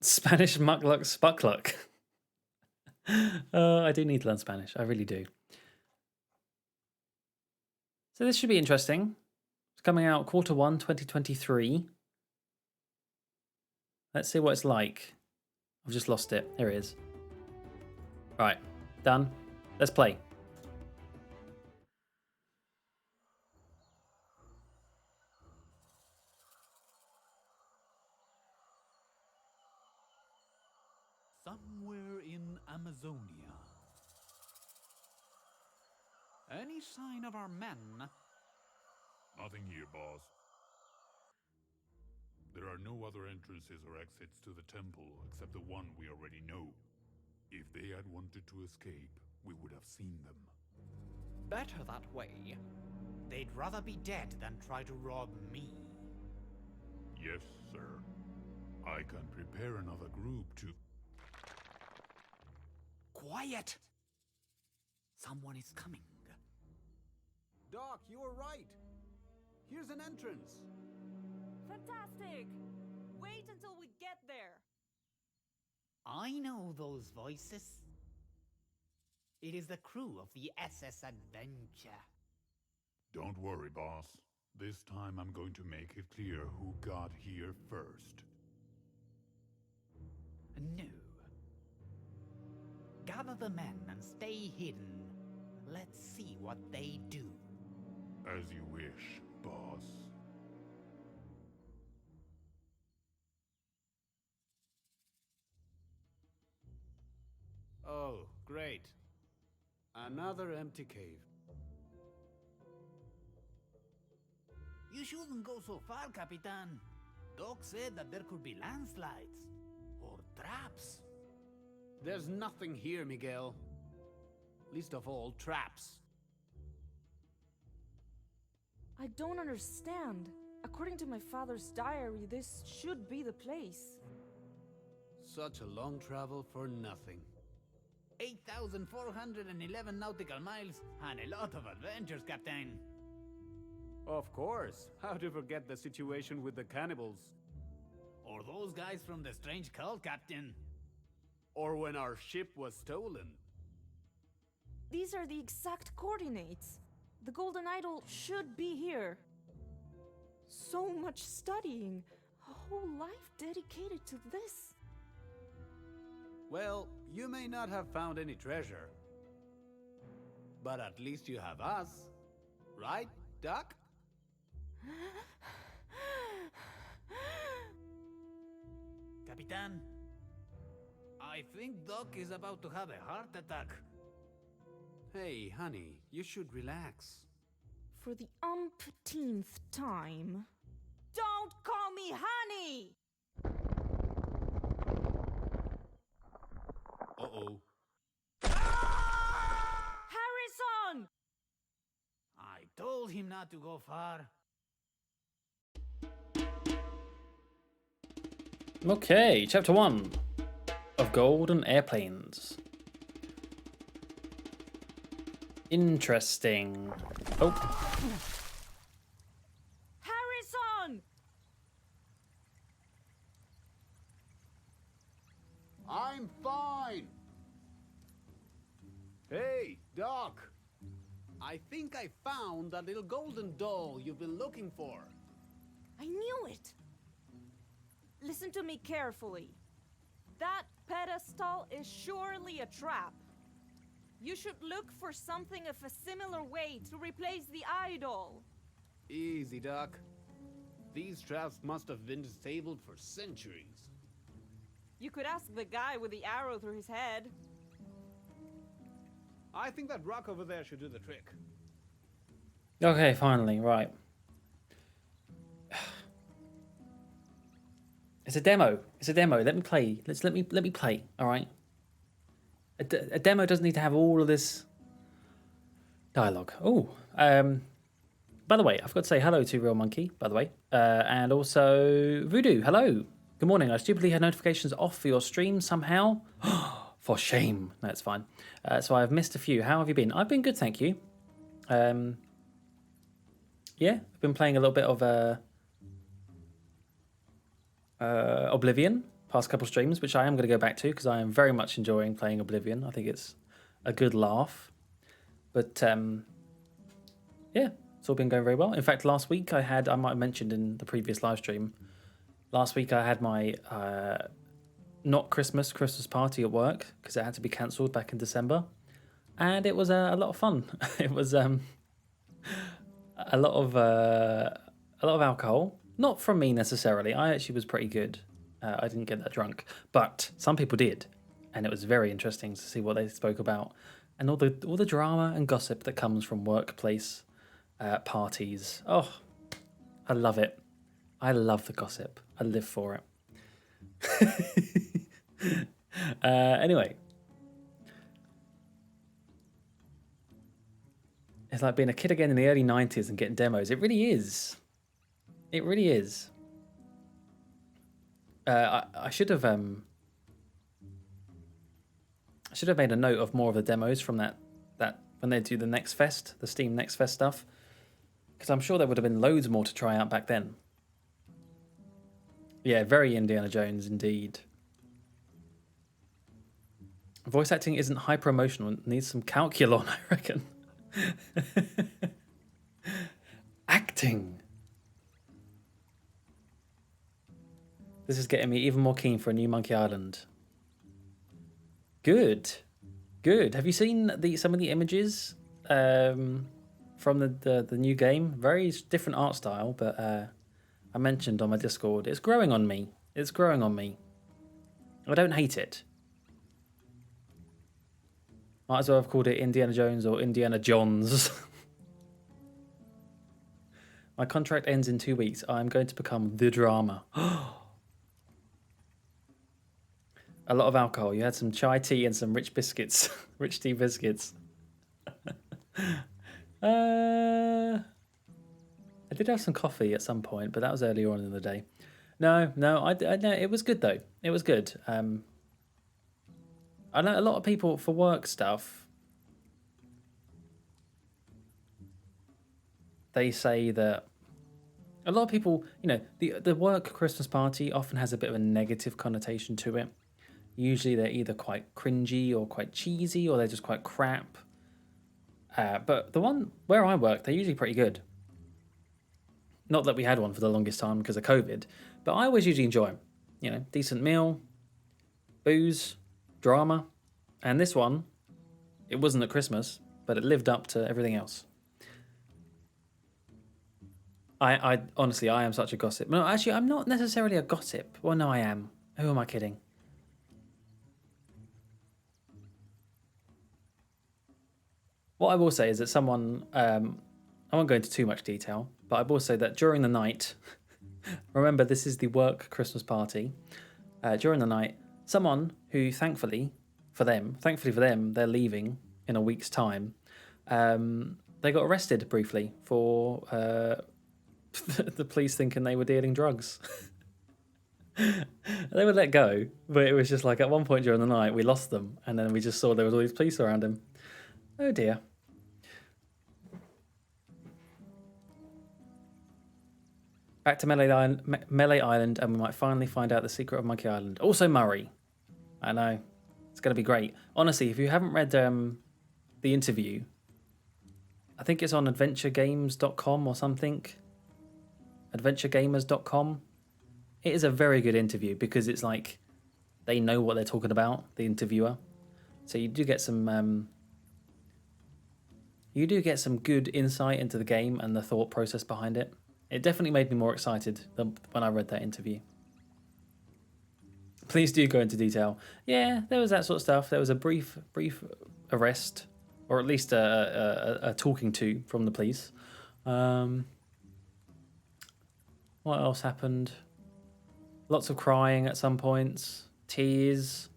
Spanish Muckluck Spuckluck. I do need to learn Spanish. I really do. So this should be interesting. It's coming out Q1 2023. Let's see what it's like. I've just lost it. Here it is. Right, done. Let's play. Somewhere in Amazonia. Any sign of our men? Nothing here, boss. There are no other entrances or exits to the temple except the one we already know. If they had wanted to escape, we would have seen them. Better that way. They'd rather be dead than try to rob me. Yes, sir. I can prepare another group to... Quiet! Someone is coming. Doc, you were right. Here's an entrance. Fantastic. Wait until we get there. I know those voices. It is the crew of the SS Adventure. Don't worry, boss. This time I'm going to make it clear who got here first. No. Gather the men and stay hidden. Let's see what they do. As you wish, boss. Oh, great. Another empty cave. You shouldn't go so far, Capitan. Doc said that there could be landslides. Or traps. There's nothing here, Miguel. Least of all, traps. I don't understand. According to my father's diary, this should be the place. Such a long travel for nothing. 8,411 nautical miles and a lot of adventures, Captain. Of course. How to forget the situation with the cannibals? Or those guys from the strange cult, Captain. Or when our ship was stolen? These are the exact coordinates. The golden idol should be here. So much studying. A whole life dedicated to this. Well, you may not have found any treasure. But at least you have us. Right, Duck? Capitan, I think Doc is about to have a heart attack. Hey, honey, you should relax. For the umpteenth time. Don't call me honey! Uh-oh. Harrison! I told him not to go far. Okay, chapter 1 of Golden Airplanes. Interesting. Oh, Harrison! I'm fine! Hey, Doc! I think I found that little golden doll you've been looking for. I knew it! Listen to me carefully. That pedestal is surely a trap. You should look for something of a similar weight to replace the idol. Easy, Doc. These traps must have been disabled for centuries. You could ask the guy with the arrow through his head. I think that rock over there should do the trick. okay, finally, right. It's a demo. It's a demo. Let me play. Let me play. All right. A demo doesn't need to have all of this dialogue. Oh, by the way, I've got to say hello to Real Monkey, by the way, and also Voodoo. Hello. Good morning. I stupidly had notifications off for your stream somehow. For shame. No, it's fine. So I've missed a few. How have you been? I've been good, thank you. Yeah, I've been playing a little bit of Oblivion past couple streams, which I am going to go back to because I am very much enjoying playing Oblivion. I think it's a good laugh. But yeah, it's all been going very well. In fact, last week I might have mentioned in the previous live stream, last week I had my not Christmas party at work because it had to be cancelled back in December, and it was a lot of fun. It was a lot of alcohol, not from me necessarily. I actually was pretty good. I didn't get that drunk, but some people did, and it was very interesting to see what they spoke about and all the drama and gossip that comes from workplace parties. Oh, I love it. I love the gossip. I live for it. Anyway, it's like being a kid again in the early 90s and getting demos. It really is. It really is. I should have made a note of more of the demos from that when they do the Next Fest, the Steam Next Fest stuff, because I'm sure there would have been loads more to try out back then. Yeah, very Indiana Jones indeed. Voice acting isn't hyper emotional; it needs some calculon, I reckon. Acting. This is getting me even more keen for a new Monkey Island. Good. Have you seen some of the images from the new game? Very different art style, but I mentioned on my Discord, it's growing on me. I don't hate it. Might as well have called it Indiana Jones or Indiana Johns. My contract ends in 2 weeks. I'm going to become the drama. A lot of alcohol. You had some chai tea and some rich biscuits. Rich tea biscuits. I did have some coffee at some point, but that was earlier on in the day. No, I no, it was good though. It was good. I know a lot of people for work stuff. They say that a lot of people, the work Christmas party often has a bit of a negative connotation to it. Usually they're either quite cringy or quite cheesy, or they're just quite crap. But the one where I work, they're usually pretty good. Not that we had one for the longest time because of COVID, but I always usually enjoy them. Decent meal, booze, drama. And this one, it wasn't at Christmas, but it lived up to everything else. I honestly, I am such a gossip. No, actually, I'm not necessarily a gossip. Well, no, I am. Who am I kidding? What I will say is that someone, I won't go into too much detail, but I will say that during the night, remember this is the work Christmas party, during the night, someone who thankfully for them, they're leaving in a week's time, they got arrested briefly for the police thinking they were dealing drugs. They were let go, but it was just like at one point during the night we lost them, and then we just saw there was all these police around him. Oh dear. Back to Melee Island, and we might finally find out the secret of Monkey Island. Also Murray. I know. It's going to be great. Honestly, if you haven't read the interview, I think it's on adventuregames.com or something. Adventuregamers.com. It is a very good interview because it's like they know what they're talking about, the interviewer. So you do get some good insight into the game and the thought process behind it. It definitely made me more excited than when I read that interview. Please do go into detail. Yeah, there was that sort of stuff. There was a brief arrest, or at least a talking to from the police. What else happened? Lots of crying at some points. Tears.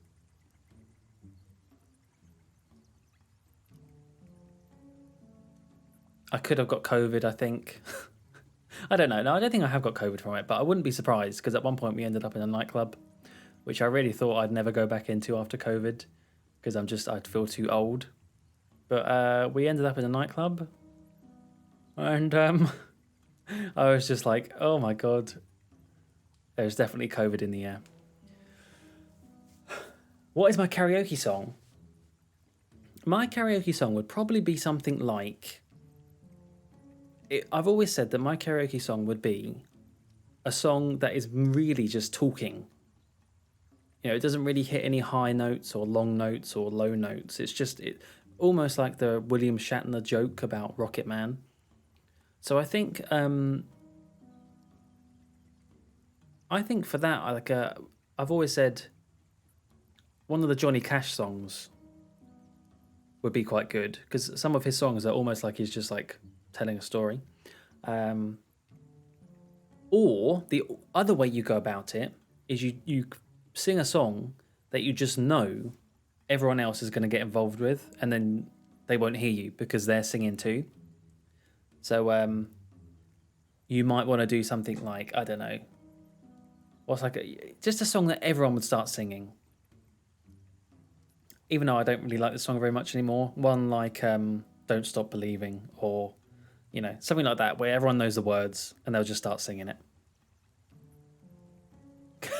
I could have got COVID, I think. I don't know. No, I don't think I have got COVID from it, but I wouldn't be surprised because at one point we ended up in a nightclub, which I really thought I'd never go back into after COVID because I'd feel too old. But we ended up in a nightclub and I was just like, oh my God, there's definitely COVID in the air. What is my karaoke song? My karaoke song would probably be something like... I've always said that my karaoke song would be a song that is really just talking. It doesn't really hit any high notes or long notes or low notes. It's just almost like the William Shatner joke about Rocket Man. So I think for that, I've always said one of the Johnny Cash songs would be quite good because some of his songs are almost like he's just like telling a story. Or the other way you go about it is you sing a song that you just know everyone else is going to get involved with, and then they won't hear you because they're singing too. So you might want to do something like, I don't know, just a song that everyone would start singing. Even though I don't really like the song very much anymore. One like Don't Stop Believing, or something like that where everyone knows the words and they'll just start singing it.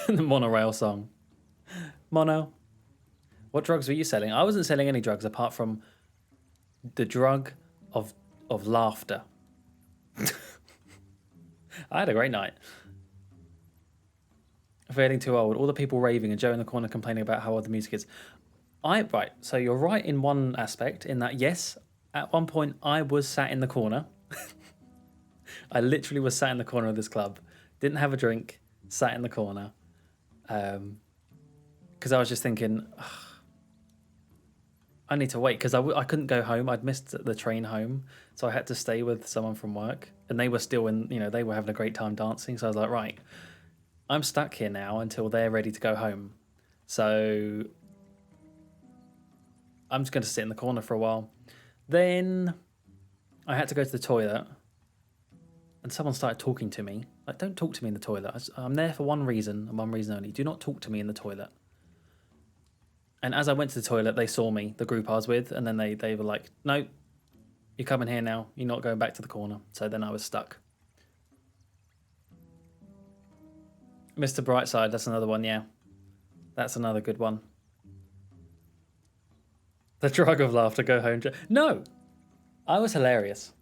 The monorail song. Mono. What drugs were you selling? I wasn't selling any drugs apart from the drug of laughter. I had a great night. Feeling too old. All the people raving and Joe in the corner complaining about how old the music is. Right, so you're right in one aspect, in that, yes, at one point I was sat in the corner. I literally was sat in the corner of this club. Didn't have a drink, sat in the corner. Because I was just thinking, I need to wait, because I couldn't go home. I'd missed the train home, so I had to stay with someone from work. And they were still they were having a great time dancing. So I was like, right, I'm stuck here now until they're ready to go home. So I'm just going to sit in the corner for a while. Then I had to go to the toilet. and someone started talking to me. Like, don't talk to me in the toilet. I'm there for one reason and one reason only. Do not talk to me in the toilet. And as I went to the toilet, they saw me, the group I was with, and then they were like, no, you're coming here now. You're not going back to the corner. So then I was stuck. Mr. Brightside, that's another one, yeah. That's another good one. The drug of laughter, go home. No! I was hilarious.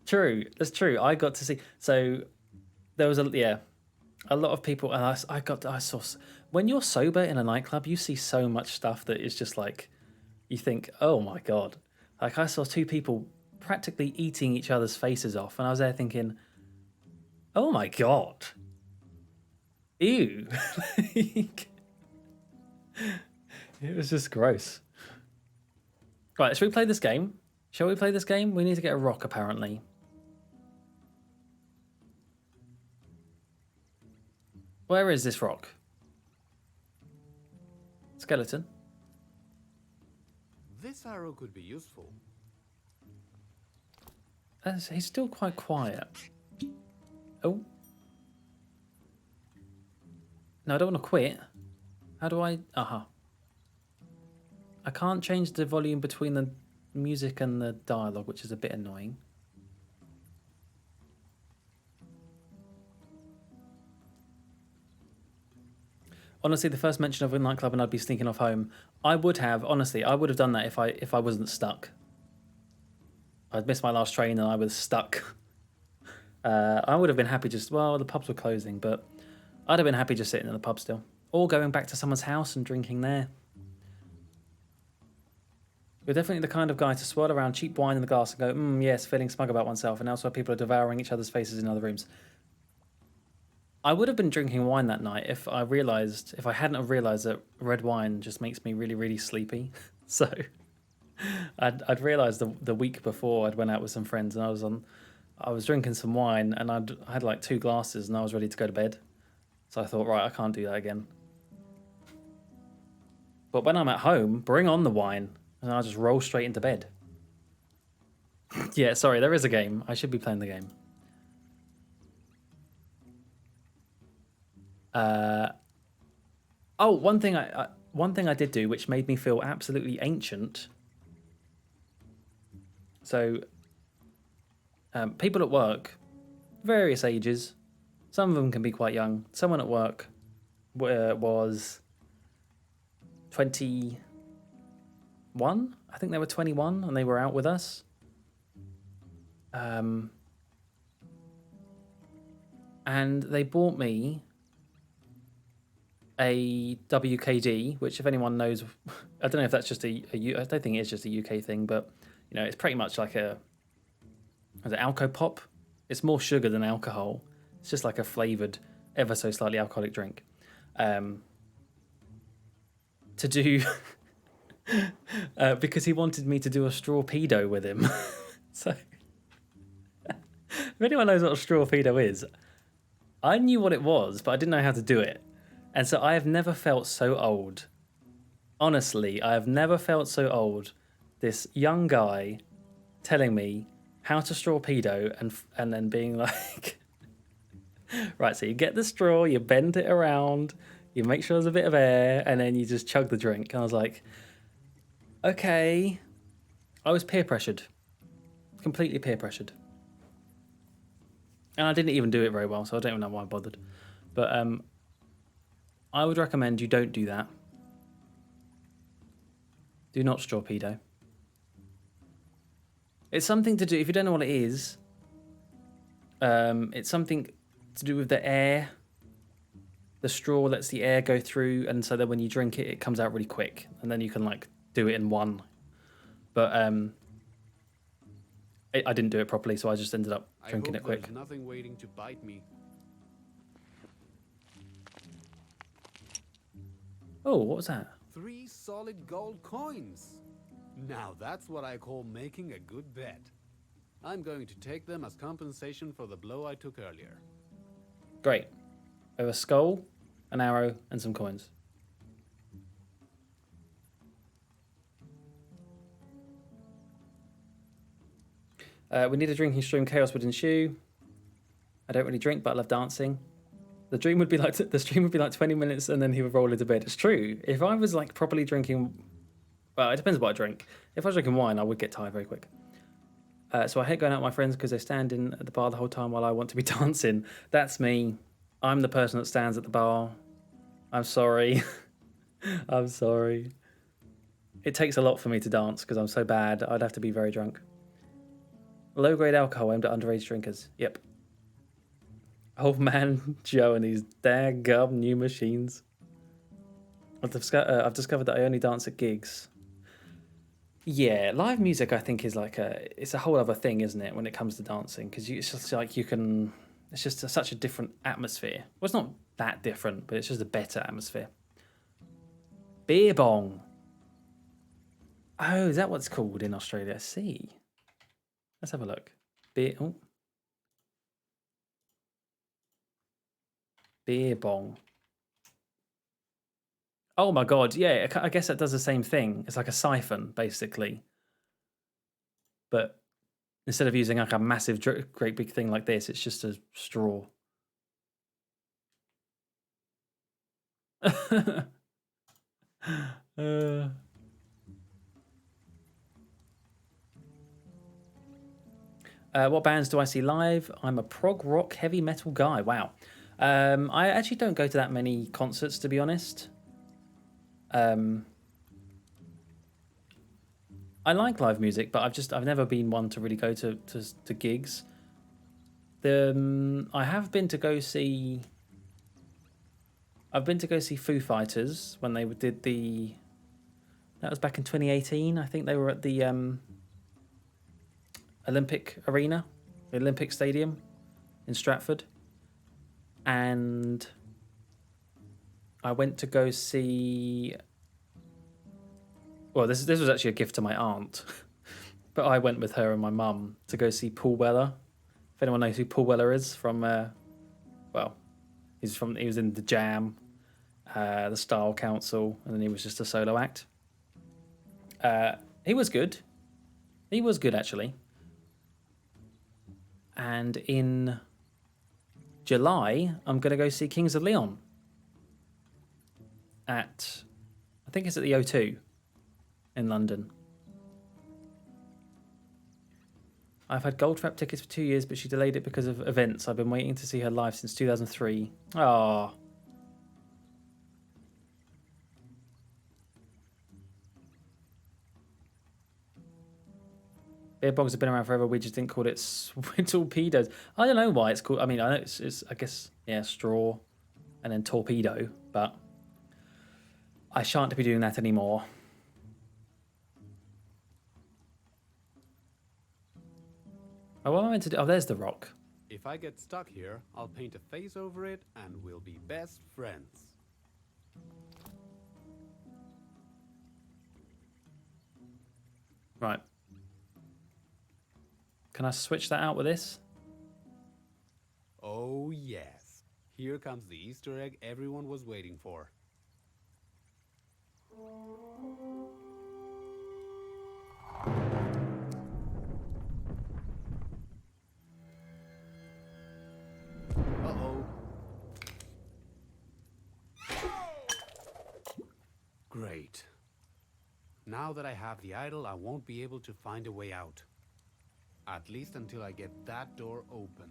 True, that's true. I got to see. So there was a lot of people, and I saw. When you're sober in a nightclub, you see so much stuff that is just like, you think, oh my god. Like I saw two people practically eating each other's faces off, and I was there thinking, oh my god, ew. Like, it was just gross. Right, should we play this game? Shall we play this game? We need to get a rock, apparently. Where is this rock? Skeleton. This arrow could be useful. He's still quite quiet. Oh. No, I don't want to quit. How do I... Aha. I can't change the volume between the music and the dialogue, which is a bit annoying. Honestly, the first mention of a nightclub and I'd be sneaking off home, I would have done that if I wasn't stuck. I'd missed my last train and I was stuck. I would have been happy the pubs were closing, but I'd have been happy just sitting in the pub still. Or going back to someone's house and drinking there. You're definitely the kind of guy to swirl around cheap wine in the glass and go, yes, feeling smug about oneself, and elsewhere people are devouring each other's faces in other rooms. I would have been drinking wine that night if I hadn't have realised that red wine just makes me really, really sleepy. So I'd realised the week before I'd went out with some friends and I was drinking some wine and I had like 2 glasses and I was ready to go to bed. So I thought, right, I can't do that again. But when I'm at home, bring on the wine and I'll just roll straight into bed. Yeah, sorry, there is a game. I should be playing the game. One thing I did do which made me feel absolutely ancient. So people at work, various ages, some of them can be quite young. Someone at work was 21. I think they were 21 and they were out with us. And they bought me a WKD, which if anyone knows, I don't know if that's just I don't think it's just a UK thing, but you know, it's pretty much like is it Alco Pop? It's more sugar than alcohol. It's just like a flavoured, ever so slightly alcoholic drink. To do because he wanted me to do a straw pedo with him. So if anyone knows what a straw pedo is, I knew what it was, but I didn't know how to do it. And so I have never felt so old. Honestly, I have never felt so old. This young guy telling me how to straw pedo and then being like, right, so you get the straw, you bend it around, you make sure there's a bit of air, and then you just chug the drink. And I was like, okay. I was peer pressured. Completely peer pressured. And I didn't even do it very well, so I don't even know why I bothered. But I would recommend you don't do that. Do not straw pedo. It's something to do, if you don't know what it is, it's something to do with the air. The straw lets the air go through, and so that when you drink it, it comes out really quick, and then you can like do it in one. But I didn't do it properly, so I just ended up drinking it quick. There's nothing waiting to bite me. Oh, what was that? 3 solid gold coins. Now that's what I call making a good bet. I'm going to take them as compensation for the blow I took earlier. Great. I have a skull, an arrow, and some coins. We need a drinking stream. Chaos would ensue. I don't really drink, but I love dancing. The stream would be like 20 minutes, and then he would roll into bed. It's true. If I was like properly drinking, well, it depends what I drink. If I was drinking wine, I would get tired very quick. So I hate going out with my friends because they're standing at the bar the whole time while I want to be dancing. That's me. I'm the person that stands at the bar. I'm sorry. I'm sorry. It takes a lot for me to dance because I'm so bad. I'd have to be very drunk. Low-grade alcohol aimed at underage drinkers. Yep. Old man Joe and these daggum new machines. I've discovered that I only dance at gigs. Yeah, live music I think is like it's a whole other thing, isn't it, when it comes to dancing? Because it's just like it's just such a different atmosphere. Well, it's not that different, but it's just a better atmosphere. Beer bong. Oh, is that what it's called in Australia? I see. Let's have a look. Beer bong. Oh my god, yeah, I guess that does the same thing. It's like a siphon, basically. But instead of using like a massive, great big thing like this, it's just a straw. What bands do I see live? I'm a prog rock heavy metal guy. Wow. I actually don't go to that many concerts, to be honest. I like live music, but I've never been one to really go to gigs. I have been to go see. I've been to go see Foo Fighters when they did the. That was back in 2018. I think they were at the Olympic Arena, the Olympic Stadium in Stratford, and I went to go see. Well, this was actually a gift to my aunt, but I went with her and my mum to go see Paul Weller. If anyone knows who Paul Weller is from, well, he was in the Jam, the Style Council, and then he was just a solo act. He was good. He was good actually. And in July, I'm gonna go see Kings of Leon. I think it's at the O2. In London. I've had Gold Trap tickets for 2 years, but she delayed it because of events. I've been waiting to see her live since 2003. Ah. Beer bongs have been around forever. We just didn't call it torpedoes. I don't know why it's called. I mean, I know it's I guess, yeah, straw and then torpedo, but I shan't be doing that anymore. Oh, what am I meant to do? Oh, there's the rock. If I get stuck here, I'll paint a face over it and we'll be best friends. Right. Can I switch that out with this? Oh, yes. Here comes the Easter egg everyone was waiting for. Uh-oh. Great. Now that I have the idol, I won't be able to find a way out. At least until I get that door open.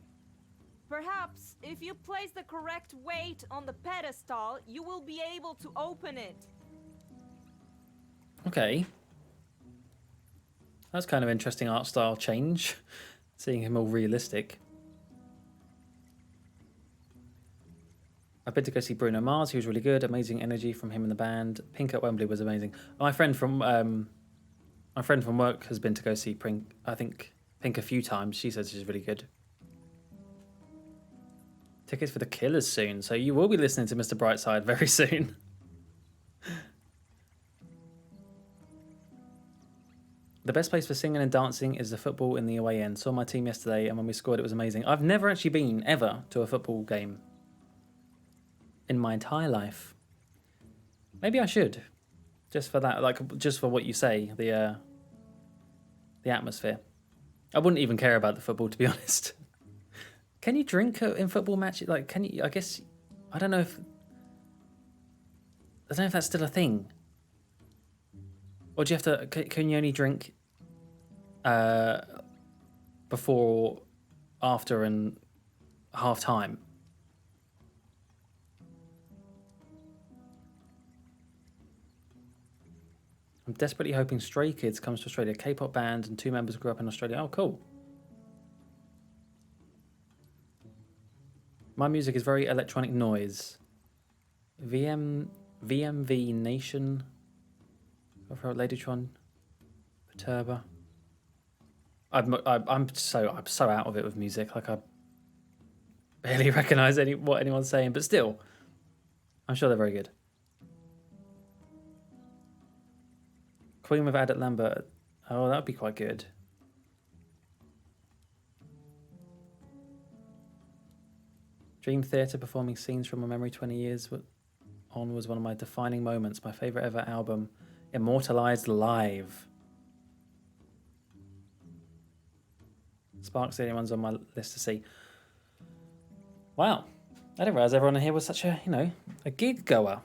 Perhaps if you place the correct weight on the pedestal, you will be able to open it. Okay. That's kind of interesting art style change. Seeing him all realistic. I've been to go see Bruno Mars. He was really good. Amazing energy from him and the band. Pink at Wembley was amazing. My friend from work has been to go see Pink a few times. She says she's really good. Tickets for the Killers soon, so you will be listening to Mr. Brightside very soon. The best place for singing and dancing is the football in the away end. Saw my team yesterday, and when we scored, it was amazing. I've never actually been, ever, to a football game in my entire life. Maybe I should. Just for that, like, just for what you say, the atmosphere. I wouldn't even care about the football, to be honest. Can you drink in football matches? Like, can you? I guess I don't know if that's still a thing. Or do you have to? Can you only drink before, after, and half time? I'm desperately hoping Stray Kids comes to Australia. K-pop band and 2 members grew up in Australia. Oh, cool. My music is very electronic noise. VMV Nation. Ladytron. Perturba. I'm so out of it with music. Like I barely recognise what anyone's saying, but still, I'm sure they're very good. Queen with Adet Lambert. Oh, that would be quite good. Dream Theatre performing scenes from a memory 20 years on was one of my defining moments. My favourite ever album, immortalised live. Sparks the only ones on my list to see. Wow. I didn't realise everyone here was such a, a gig goer.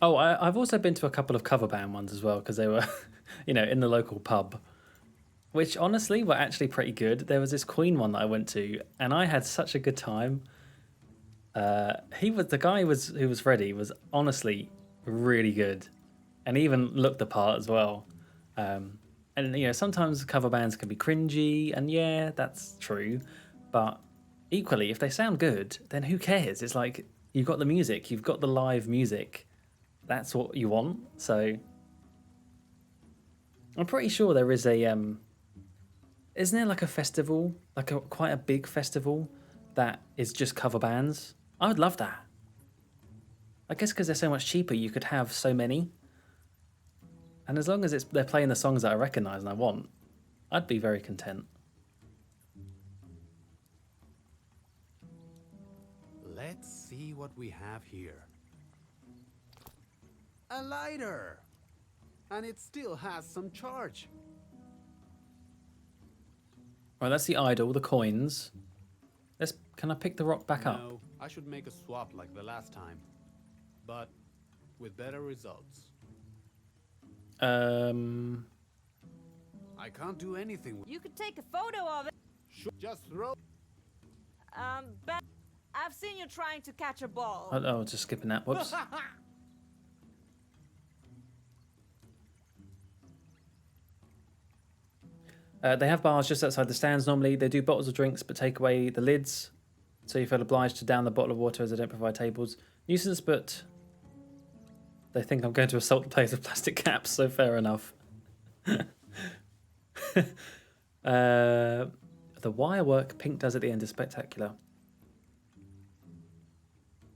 Oh, I've also been to a couple of cover band ones as well, because they were, in the local pub, which honestly were actually pretty good. There was this Queen one that I went to, and I had such a good time. The guy who was Freddie was honestly really good, and even looked the part as well. And sometimes cover bands can be cringy, and yeah, that's true. But equally, if they sound good, then who cares? It's like you've got the music, you've got the live music. That's what you want. So I'm pretty sure there is a isn't there like a festival, like quite a big festival that is just cover bands? I would love that. I guess because they're so much cheaper, you could have so many. And as long as they're playing the songs that I recognise and I want, I'd be very content. Let's see what we have here. A lighter! And it still has some charge. Right, that's the idol, the coins. Can I pick the rock back up? No, I should make a swap like the last time. But with better results. I can't do anything with... You could take a photo of it. Sure, just throw... Ben, I've seen you trying to catch a ball. Oh, just skipping that. Whoops. They have bars just outside the stands normally. They do bottles of drinks, but take away the lids. So you feel obliged to down the bottle of water as they don't provide tables. Nuisance, but they think I'm going to assault the place with plastic caps, so fair enough. The wire work Pink does at the end is spectacular.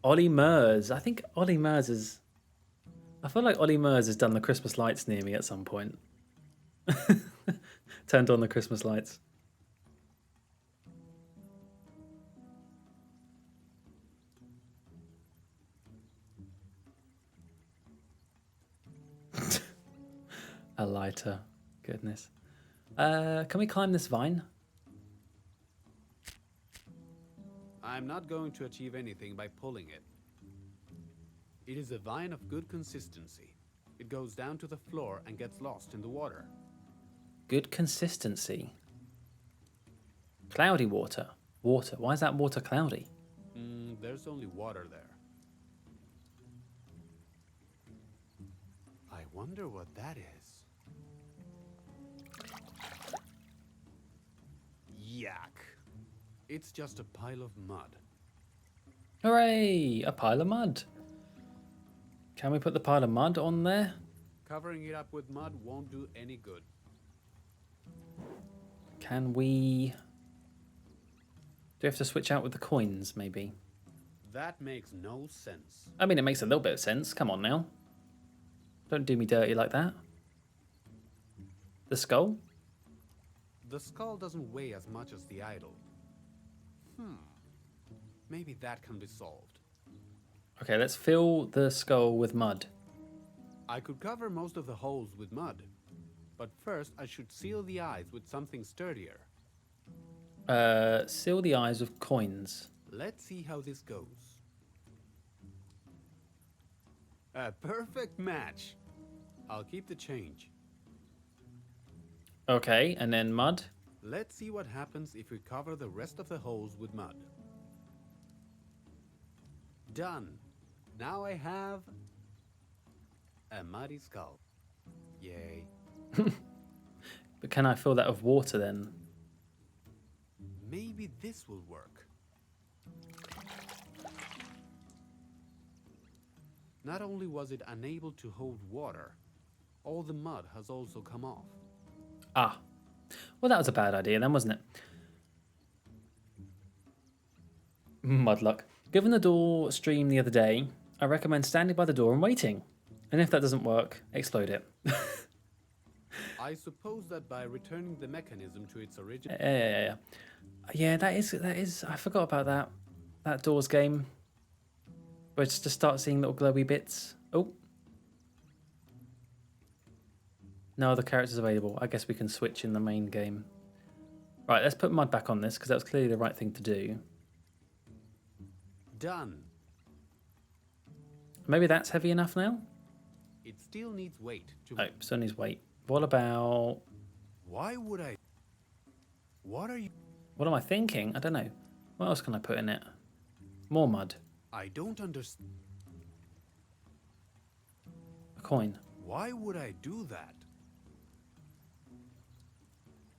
Ollie Murs. I think Ollie Murs is... I feel like Ollie Murs has done the Christmas lights near me at some point. Turned on the Christmas lights. A lighter. Goodness. Can we climb this vine? I'm not going to achieve anything by pulling it. It is a vine of good consistency. It goes down to the floor and gets lost in the water. Good consistency. Cloudy water. Water. Why is that water cloudy? There's only water there. I wonder what that is. Yuck. It's just a pile of mud. Hooray! A pile of mud. Can we put the pile of mud on there? Covering it up with mud won't do any good. Can we... Do we have to switch out with the coins, maybe? That makes no sense. I mean, it makes a little bit of sense. Come on now. Don't do me dirty like that. The skull? The skull doesn't weigh as much as the idol. Maybe that can be solved. Okay, let's fill the skull with mud. I could cover most of the holes with mud. But first, I should seal the eyes with something sturdier. Seal the eyes with coins. Let's see how this goes. A perfect match. I'll keep the change. Okay, and then mud. Let's see what happens if we cover the rest of the holes with mud. Done. Now I have a muddy skull. Yay. But can I fill that with water then? Maybe this will work. Not only was it unable to hold water, all the mud has also come off. Ah. Well, that was a bad idea then, wasn't it? Muckluck. Given the door stream the other day, I recommend standing by the door and waiting. And if that doesn't work, explode it. I suppose that by returning the mechanism to its original... Yeah, that is... I forgot about that. That Doors game. Where it's just start seeing little glowy bits. Oh. No other characters available. I guess we can switch in the main game. Right, let's put mud back on this, because that was clearly the right thing to do. Done. Maybe that's heavy enough now? It still needs weight to... Oh, still needs weight. What about... Why would I... What are you... What am I thinking? I don't know. What else can I put in it? More mud. I don't understand. A coin. Why would I do that?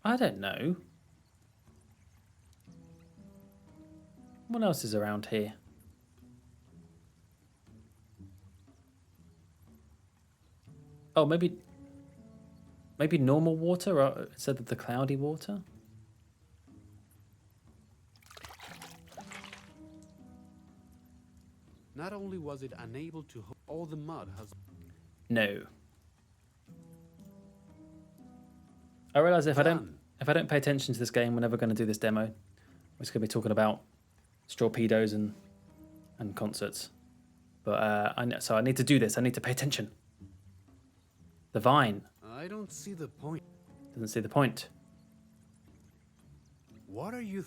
I don't know. What else is around here? Oh, maybe normal water instead of the cloudy water? Not only was it unable to hold, all the mud has... No. I realise if I don't pay attention to this game, we're never going to do this demo. We're just going to be talking about torpedoes and concerts. But so I need to do this. I need to pay attention. The vine. I don't see the point. Doesn't see the point. What are you...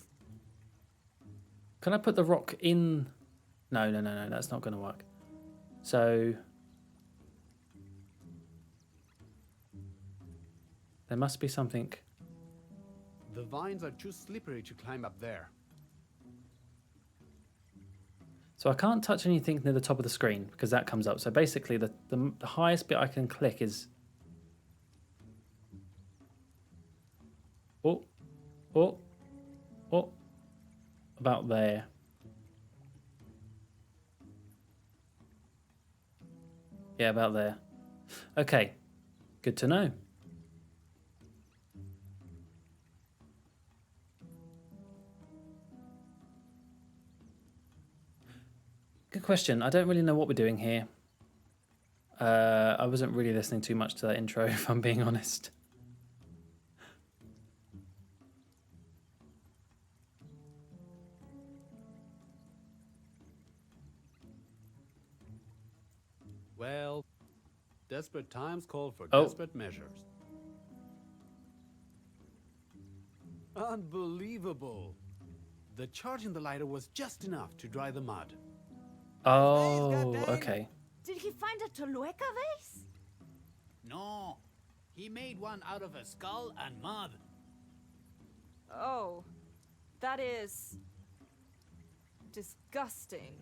Can I put the rock in? No, that's not going to work. So there must be something. The vines are too slippery to climb up there. So I can't touch anything near the top of the screen because that comes up. So basically the highest bit I can click is... Oh, about there. Yeah, about there. Okay, good to know. Good question. I don't really know what we're doing here. I wasn't really listening too much to that intro, if I'm being honest. Well, desperate times call for desperate measures. Unbelievable. The charge in the lighter was just enough to dry the mud. Oh, okay. Did he find a Tolueca vase? No, he made one out of a skull and mud. Oh, that is disgusting.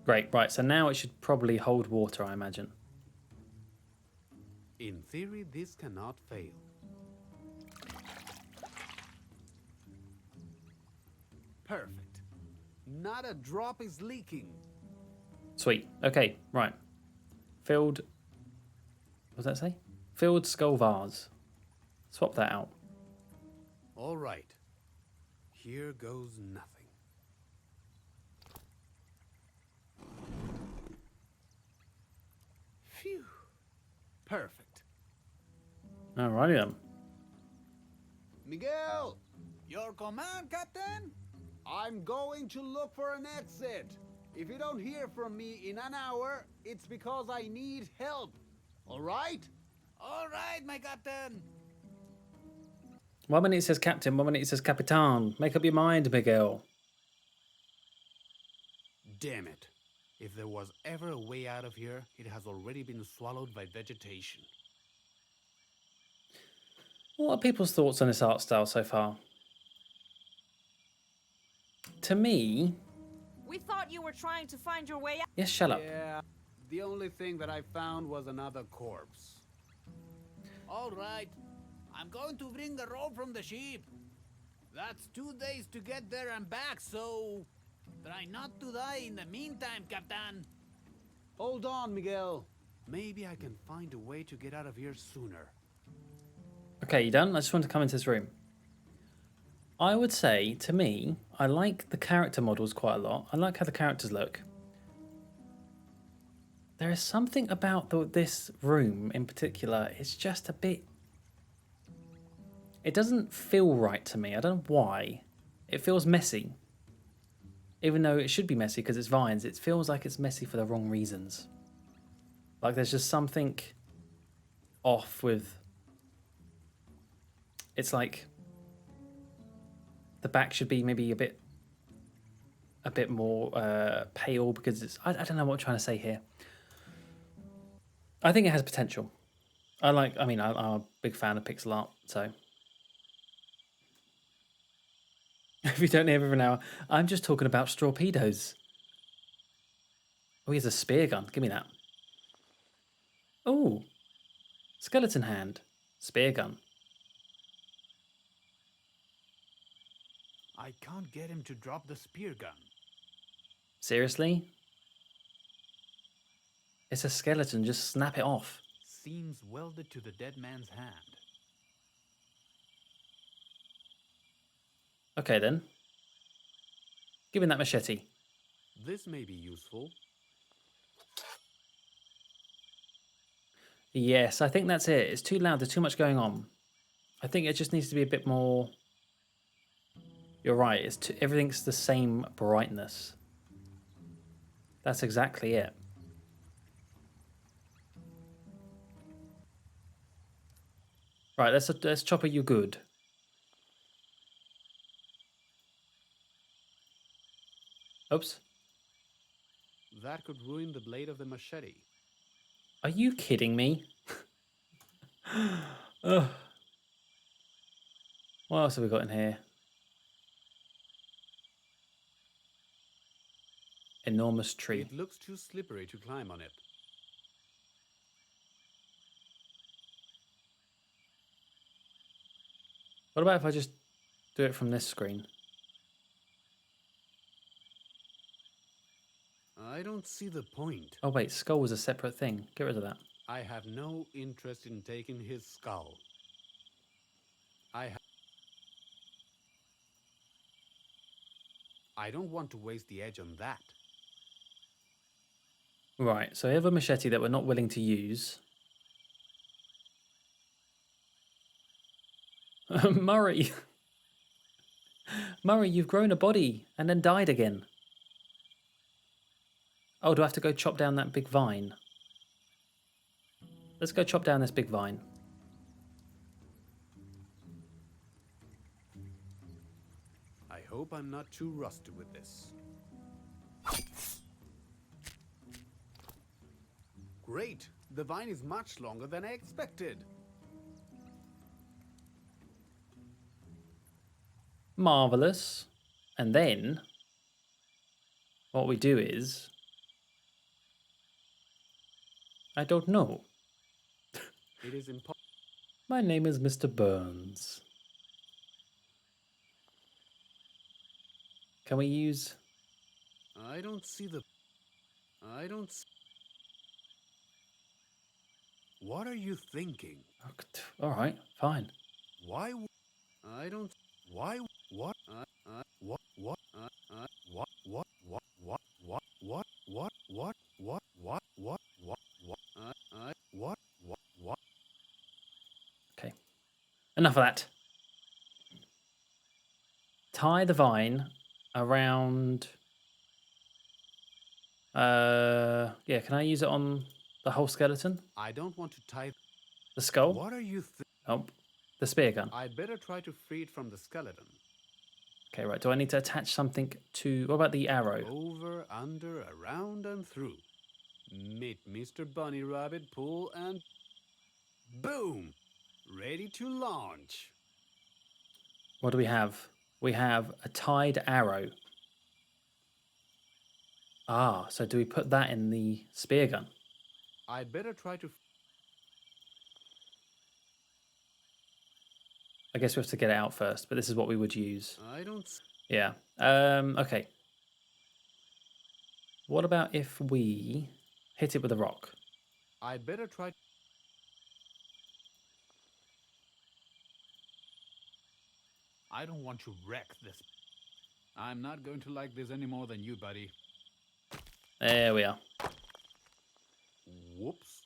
Great, right, so now it should probably hold water, I imagine. In theory, this cannot fail. Perfect. Not a drop is leaking. Sweet, okay, right. Filled, what does that say? Filled skull vase. Swap that out. All right. Here goes nothing. Phew. Perfect. Alrighty then. Miguel! Your command, Captain? I'm going to look for an exit. If you don't hear from me in an hour, it's because I need help. All right? All right, my captain. 1 minute it says captain, 1 minute it says capitan. Make up your mind, Miguel. Damn it. If there was ever a way out of here, it has already been swallowed by vegetation. What are people's thoughts on this art style so far? To me, We thought you were trying to find your way out. yes, shut up. Yeah, the only thing that I found was another corpse. All right. I'm going to bring the rope from the ship. That's 2 days to get there and back, so try not to die in the meantime, Captain. Hold on, Miguel. Maybe I can find a way to get out of here sooner. Okay, you done? I just want to come into this room. I would say, to me, I like the character models quite a lot. I like how the characters look. There is something about this room in particular. It's just a bit... It doesn't feel right to me. I don't know why. It feels messy. Even though it should be messy because it's vines, it feels like it's messy for the wrong reasons. Like there's just something off with... It's like the back should be maybe a bit more pale because it's... I don't know what I'm trying to say here. I think it has potential. I'm a big fan of pixel art, so... If you don't hear me for now, I'm just talking about strawpedos. Oh, he has a spear gun. Give me that. Oh, skeleton hand. Spear gun. I can't get him to drop the spear gun. Seriously? It's a skeleton. Just snap it off. Seems welded to the dead man's hand. Okay, then. Give him that machete. This may be useful. Yes, I think that's it. It's too loud. There's too much going on. I think it just needs to be a bit more... You're right. Everything's the same brightness. That's exactly it. Right, let's chopper you good. Oops. That could ruin the blade of the machete. Are you kidding me? Ugh. What else have we got in here? Enormous tree. It looks too slippery to climb on it. What about if I just do it from this screen? I don't see the point. Oh wait, skull was a separate thing. Get rid of that. I have no interest in taking his skull. I don't want to waste the edge on that. Right, so we have a machete that we're not willing to use. Murray! Murray, you've grown a body and then died again. Oh, do I have to go chop down that big vine? Let's go chop down this big vine. I hope I'm not too rusty with this. Great! The vine is much longer than I expected. Marvelous. And then what we do is... I don't know. It is impossible. My name is Mr. Burns. Can we use... I don't see the... I don't... What are you thinking? All right, fine. Why? I don't... Why? What? What? What? What? What? What? What? What? What? What? What? What? What? What? What? What? What? What? Okay. Enough of that. Tie the vine around Yeah, can I use it on the whole skeleton? I don't want to tie. The skull? What are you Nope. The spear gun. I'd better try to free it from the skeleton. Okay, right. Do I need to attach something to... What about the arrow? Over, under, around, and through. Meet Mr. Bunny Rabbit, pull, and... boom! Ready to launch. What do we have? We have a tied arrow. Ah, so do we put that in the spear gun? I'd better try to... I guess we have to get it out first, but this is what we would use. I don't... Yeah. Okay. What about if we hit it with a rock? I'd better try... I don't want to wreck this. I'm not going to like this any more than you, buddy. There we are. Whoops.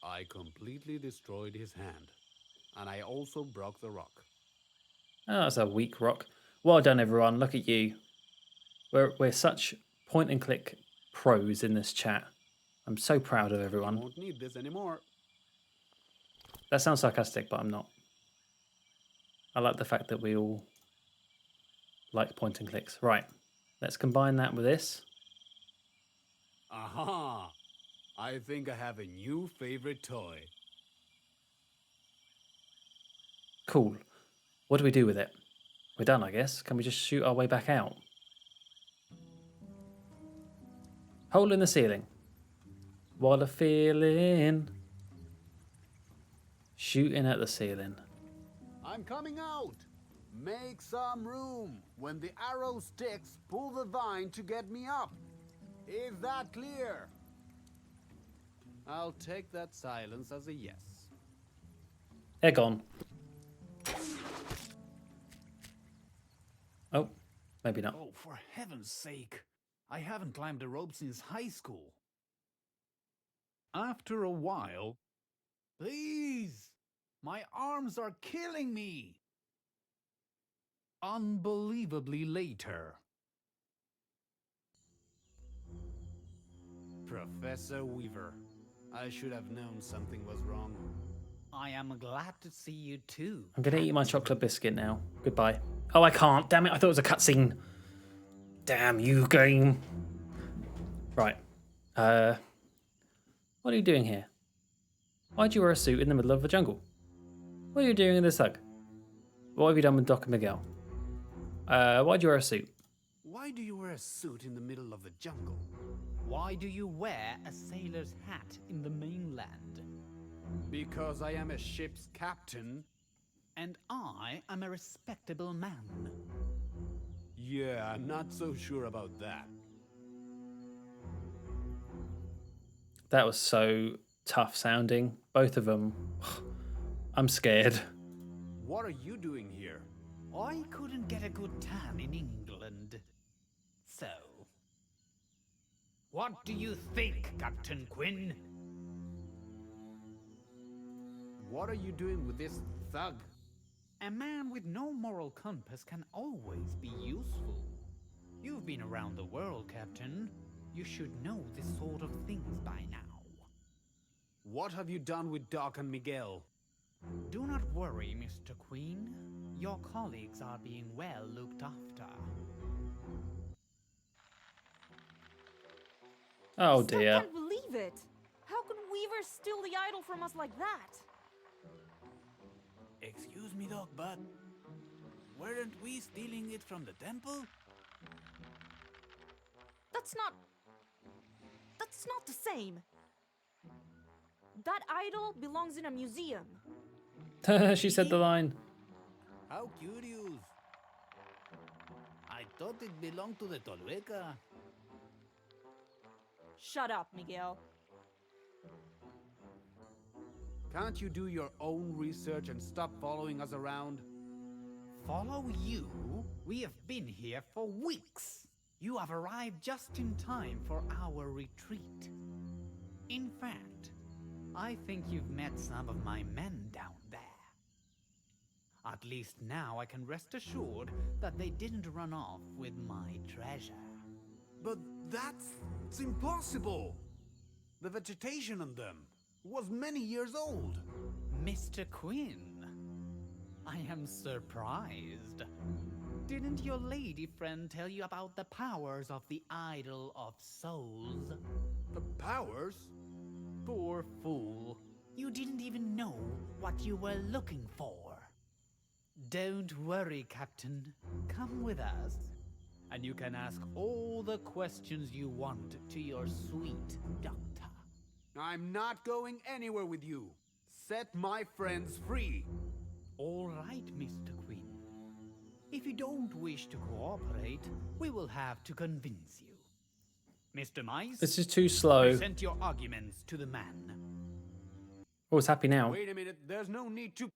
I completely destroyed his hand. And I also broke the rock. Oh, that's a weak rock. Well done, everyone. Look at you. We're such point and click pros in this chat. I'm so proud of everyone. Won't need this anymore. That sounds sarcastic, but I'm not. I like the fact that we all like point and clicks. Right. Let's combine that with this. Aha! I think I have a new favorite toy. Cool. What do we do with it? We're done, I guess. Can we just shoot our way back out? Hole in the ceiling. What a feeling. Shooting at the ceiling. I'm coming out! Make some room. When the arrow sticks, pull the vine to get me up. Is that clear? I'll take that silence as a yes. Egg on. Oh, maybe not. Oh, for heaven's sake. I haven't climbed a rope since high school. After a while... Please! My arms are killing me! Unbelievably later. Professor Weaver, I should have known something was wrong. I am glad to see you too. I'm going to eat my chocolate biscuit now. Goodbye. Oh, I can't. Damn it. I thought it was a cutscene. Damn you, game. Right. What are you doing here? Why'd you wear a suit in the middle of the jungle? What are you doing in this hug? What have you done with Doc and Miguel? Why'd you wear a suit? Why do you wear a suit in the middle of the jungle? Why do you wear a sailor's hat in the mainland? Because I am a ship's captain. And I am a respectable man. Yeah, I'm not so sure about that. That was so tough sounding. Both of them. I'm scared. What are you doing here? I couldn't get a good tan in England. So... What do you think, Captain Quinn? What are you doing with this thug? A man with no moral compass can always be useful. You've been around the world, Captain. You should know this sort of things by now. What have you done with Doc and Miguel? Do not worry, Mr. Queen. Your colleagues are being well looked after. Oh I dear. can't believe it. How could Weaver steal the idol from us like that? Excuse me, Doc, but weren't we stealing it from the temple? That's not the same. That idol belongs in a museum. She said the line. How curious. I thought it belonged to the Tolteca. Shut up, Miguel. Can't you do your own research and stop following us around? Follow you? We have been here for weeks. You have arrived just in time for our retreat. In fact, I think you've met some of my men down there. At least now I can rest assured that they didn't run off with my treasure. But that's impossible. The vegetation on them was many years old. Mr. Quinn, I am surprised. Didn't your lady friend tell you about the powers of the Idol of Souls? The powers? Poor fool. You didn't even know what you were looking for. Don't worry, Captain. Come with us, and you can ask all the questions you want to your sweet doctor. I'm not going anywhere with you. Set my friends free. All right, Mr. Quinn. If you don't wish to cooperate, we will have to convince you. Mr. Mice, This is too slow. present your arguments to the man. Oh, it's happy now. Wait a minute, there's no need to...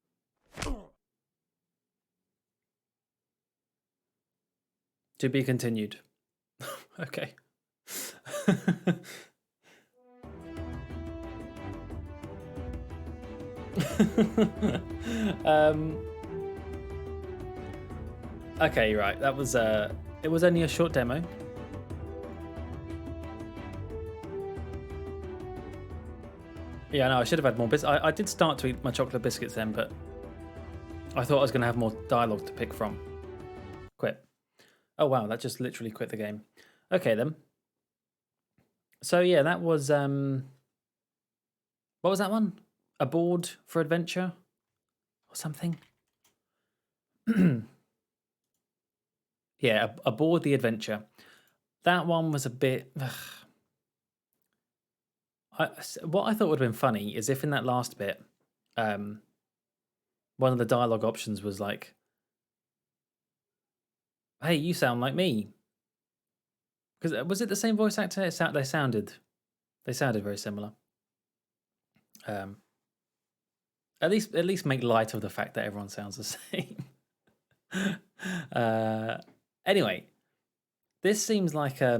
To be continued. Okay. Okay, right. That was it was only a short demo. Yeah, no, I should have had more biscuits. I did start to eat my chocolate biscuits then, but I thought I was going to have more dialogue to pick from. Quit. Oh wow, that just literally quit the game. Okay then. So yeah, that was what was that one? Aboard for Adventure or something? Yeah, Aboard the Adventure. That one was a bit what I thought would have been funny is if in that last bit one of the dialogue options was like, hey, you sound like me. Because was it the same voice actor? They sounded very similar. At least make light of the fact that everyone sounds the same. Anyway, this seems like I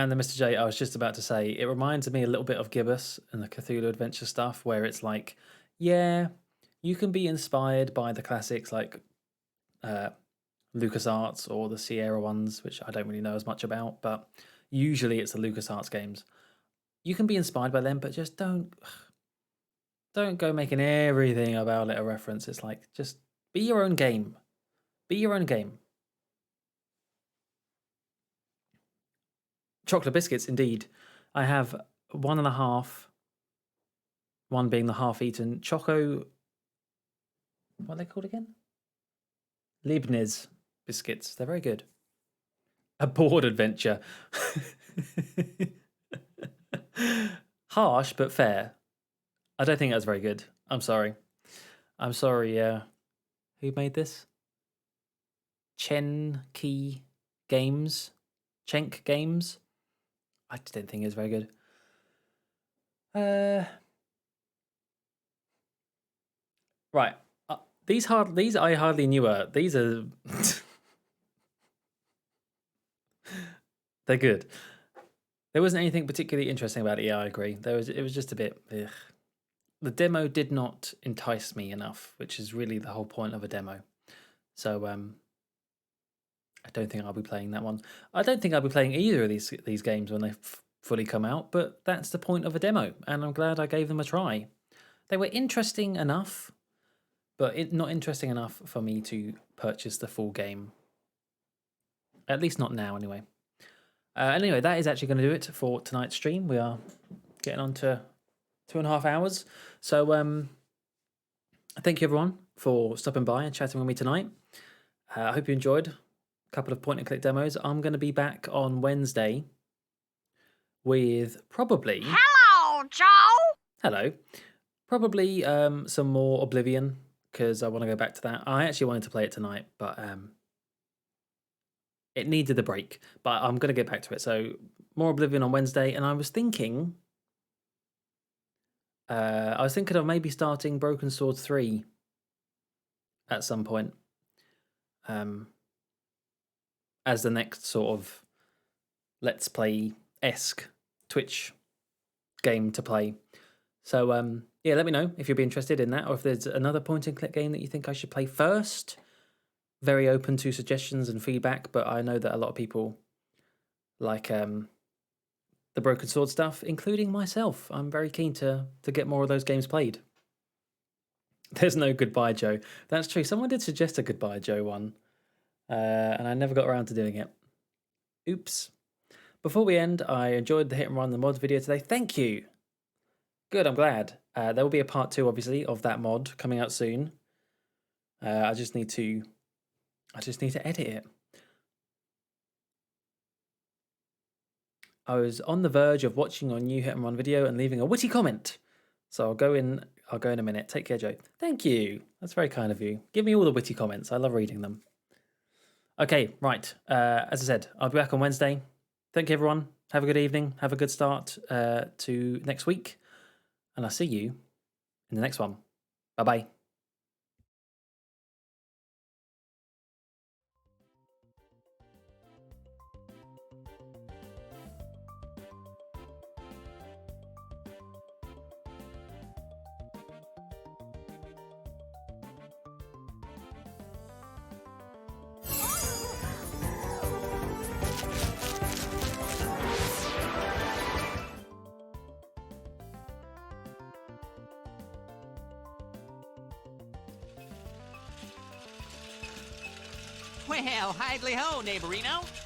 am the Mr. J. I was just about to say it reminds me a little bit of Gibbous and the Cthulhu Adventure stuff, where it's like, yeah, you can be inspired by the classics like LucasArts or the Sierra ones, which I don't really know as much about, but usually it's the LucasArts games. You can be inspired by them, but just don't go making everything about it a reference. It's like, just be your own game. Be your own game. Chocolate biscuits, indeed. I have 1.5, one being the half-eaten Choco... What are they called again? Leibniz biscuits. They're very good. Aboard Adventure. Harsh, but fair. I don't think that was very good. I'm sorry. I'm sorry, who made this? Chenk Games? I just didn't think it was very good. Right. These I hardly knew her. These are... They're good. There wasn't anything particularly interesting about it, yeah, I agree. It was just a bit... Ugh. The demo did not entice me enough, which is really the whole point of a demo. So, I don't think I'll be playing that one. I don't think I'll be playing either of these games when they fully come out, but that's the point of a demo, and I'm glad I gave them a try. They were interesting enough, but not interesting enough for me to purchase the full game. At least not now, anyway. Anyway, that is actually going to do it for tonight's stream. We are getting on to 2.5 hours. So, thank you everyone for stopping by and chatting with me tonight. I hope you enjoyed a couple of point-and-click demos. I'm going to be back on Wednesday with probably... Hello, Joe! Hello. Probably some more Oblivion, because I want to go back to that. I actually wanted to play it tonight, but it needed a break. But I'm going to get back to it. So, more Oblivion on Wednesday, and I was thinking of maybe starting Broken Sword 3 at some point. As the next sort of Let's Play-esque Twitch game to play. So, yeah, let me know if you'd be interested in that, or if there's another point-and-click game that you think I should play first. Very open to suggestions and feedback, but I know that a lot of people like the Broken Sword stuff, including myself. I'm very keen to get more of those games played. There's no Goodbye Joe. That's true. Someone did suggest a Goodbye Joe one, and I never got around to doing it. Oops. Before we end, I enjoyed the Hit and Run the mod video today. Thank you. Good, I'm glad. There will be a part 2, obviously, of that mod coming out soon. I just need to edit it. I was on the verge of watching your new Hit and Run video and leaving a witty comment. So I'll go in a minute. Take care, Joe. Thank you. That's very kind of you. Give me all the witty comments. I love reading them. Okay, right. As I said, I'll be back on Wednesday. Thank you, everyone. Have a good evening. Have a good start to next week. And I'll see you in the next one. Bye-bye. Well, hidely ho, neighborino.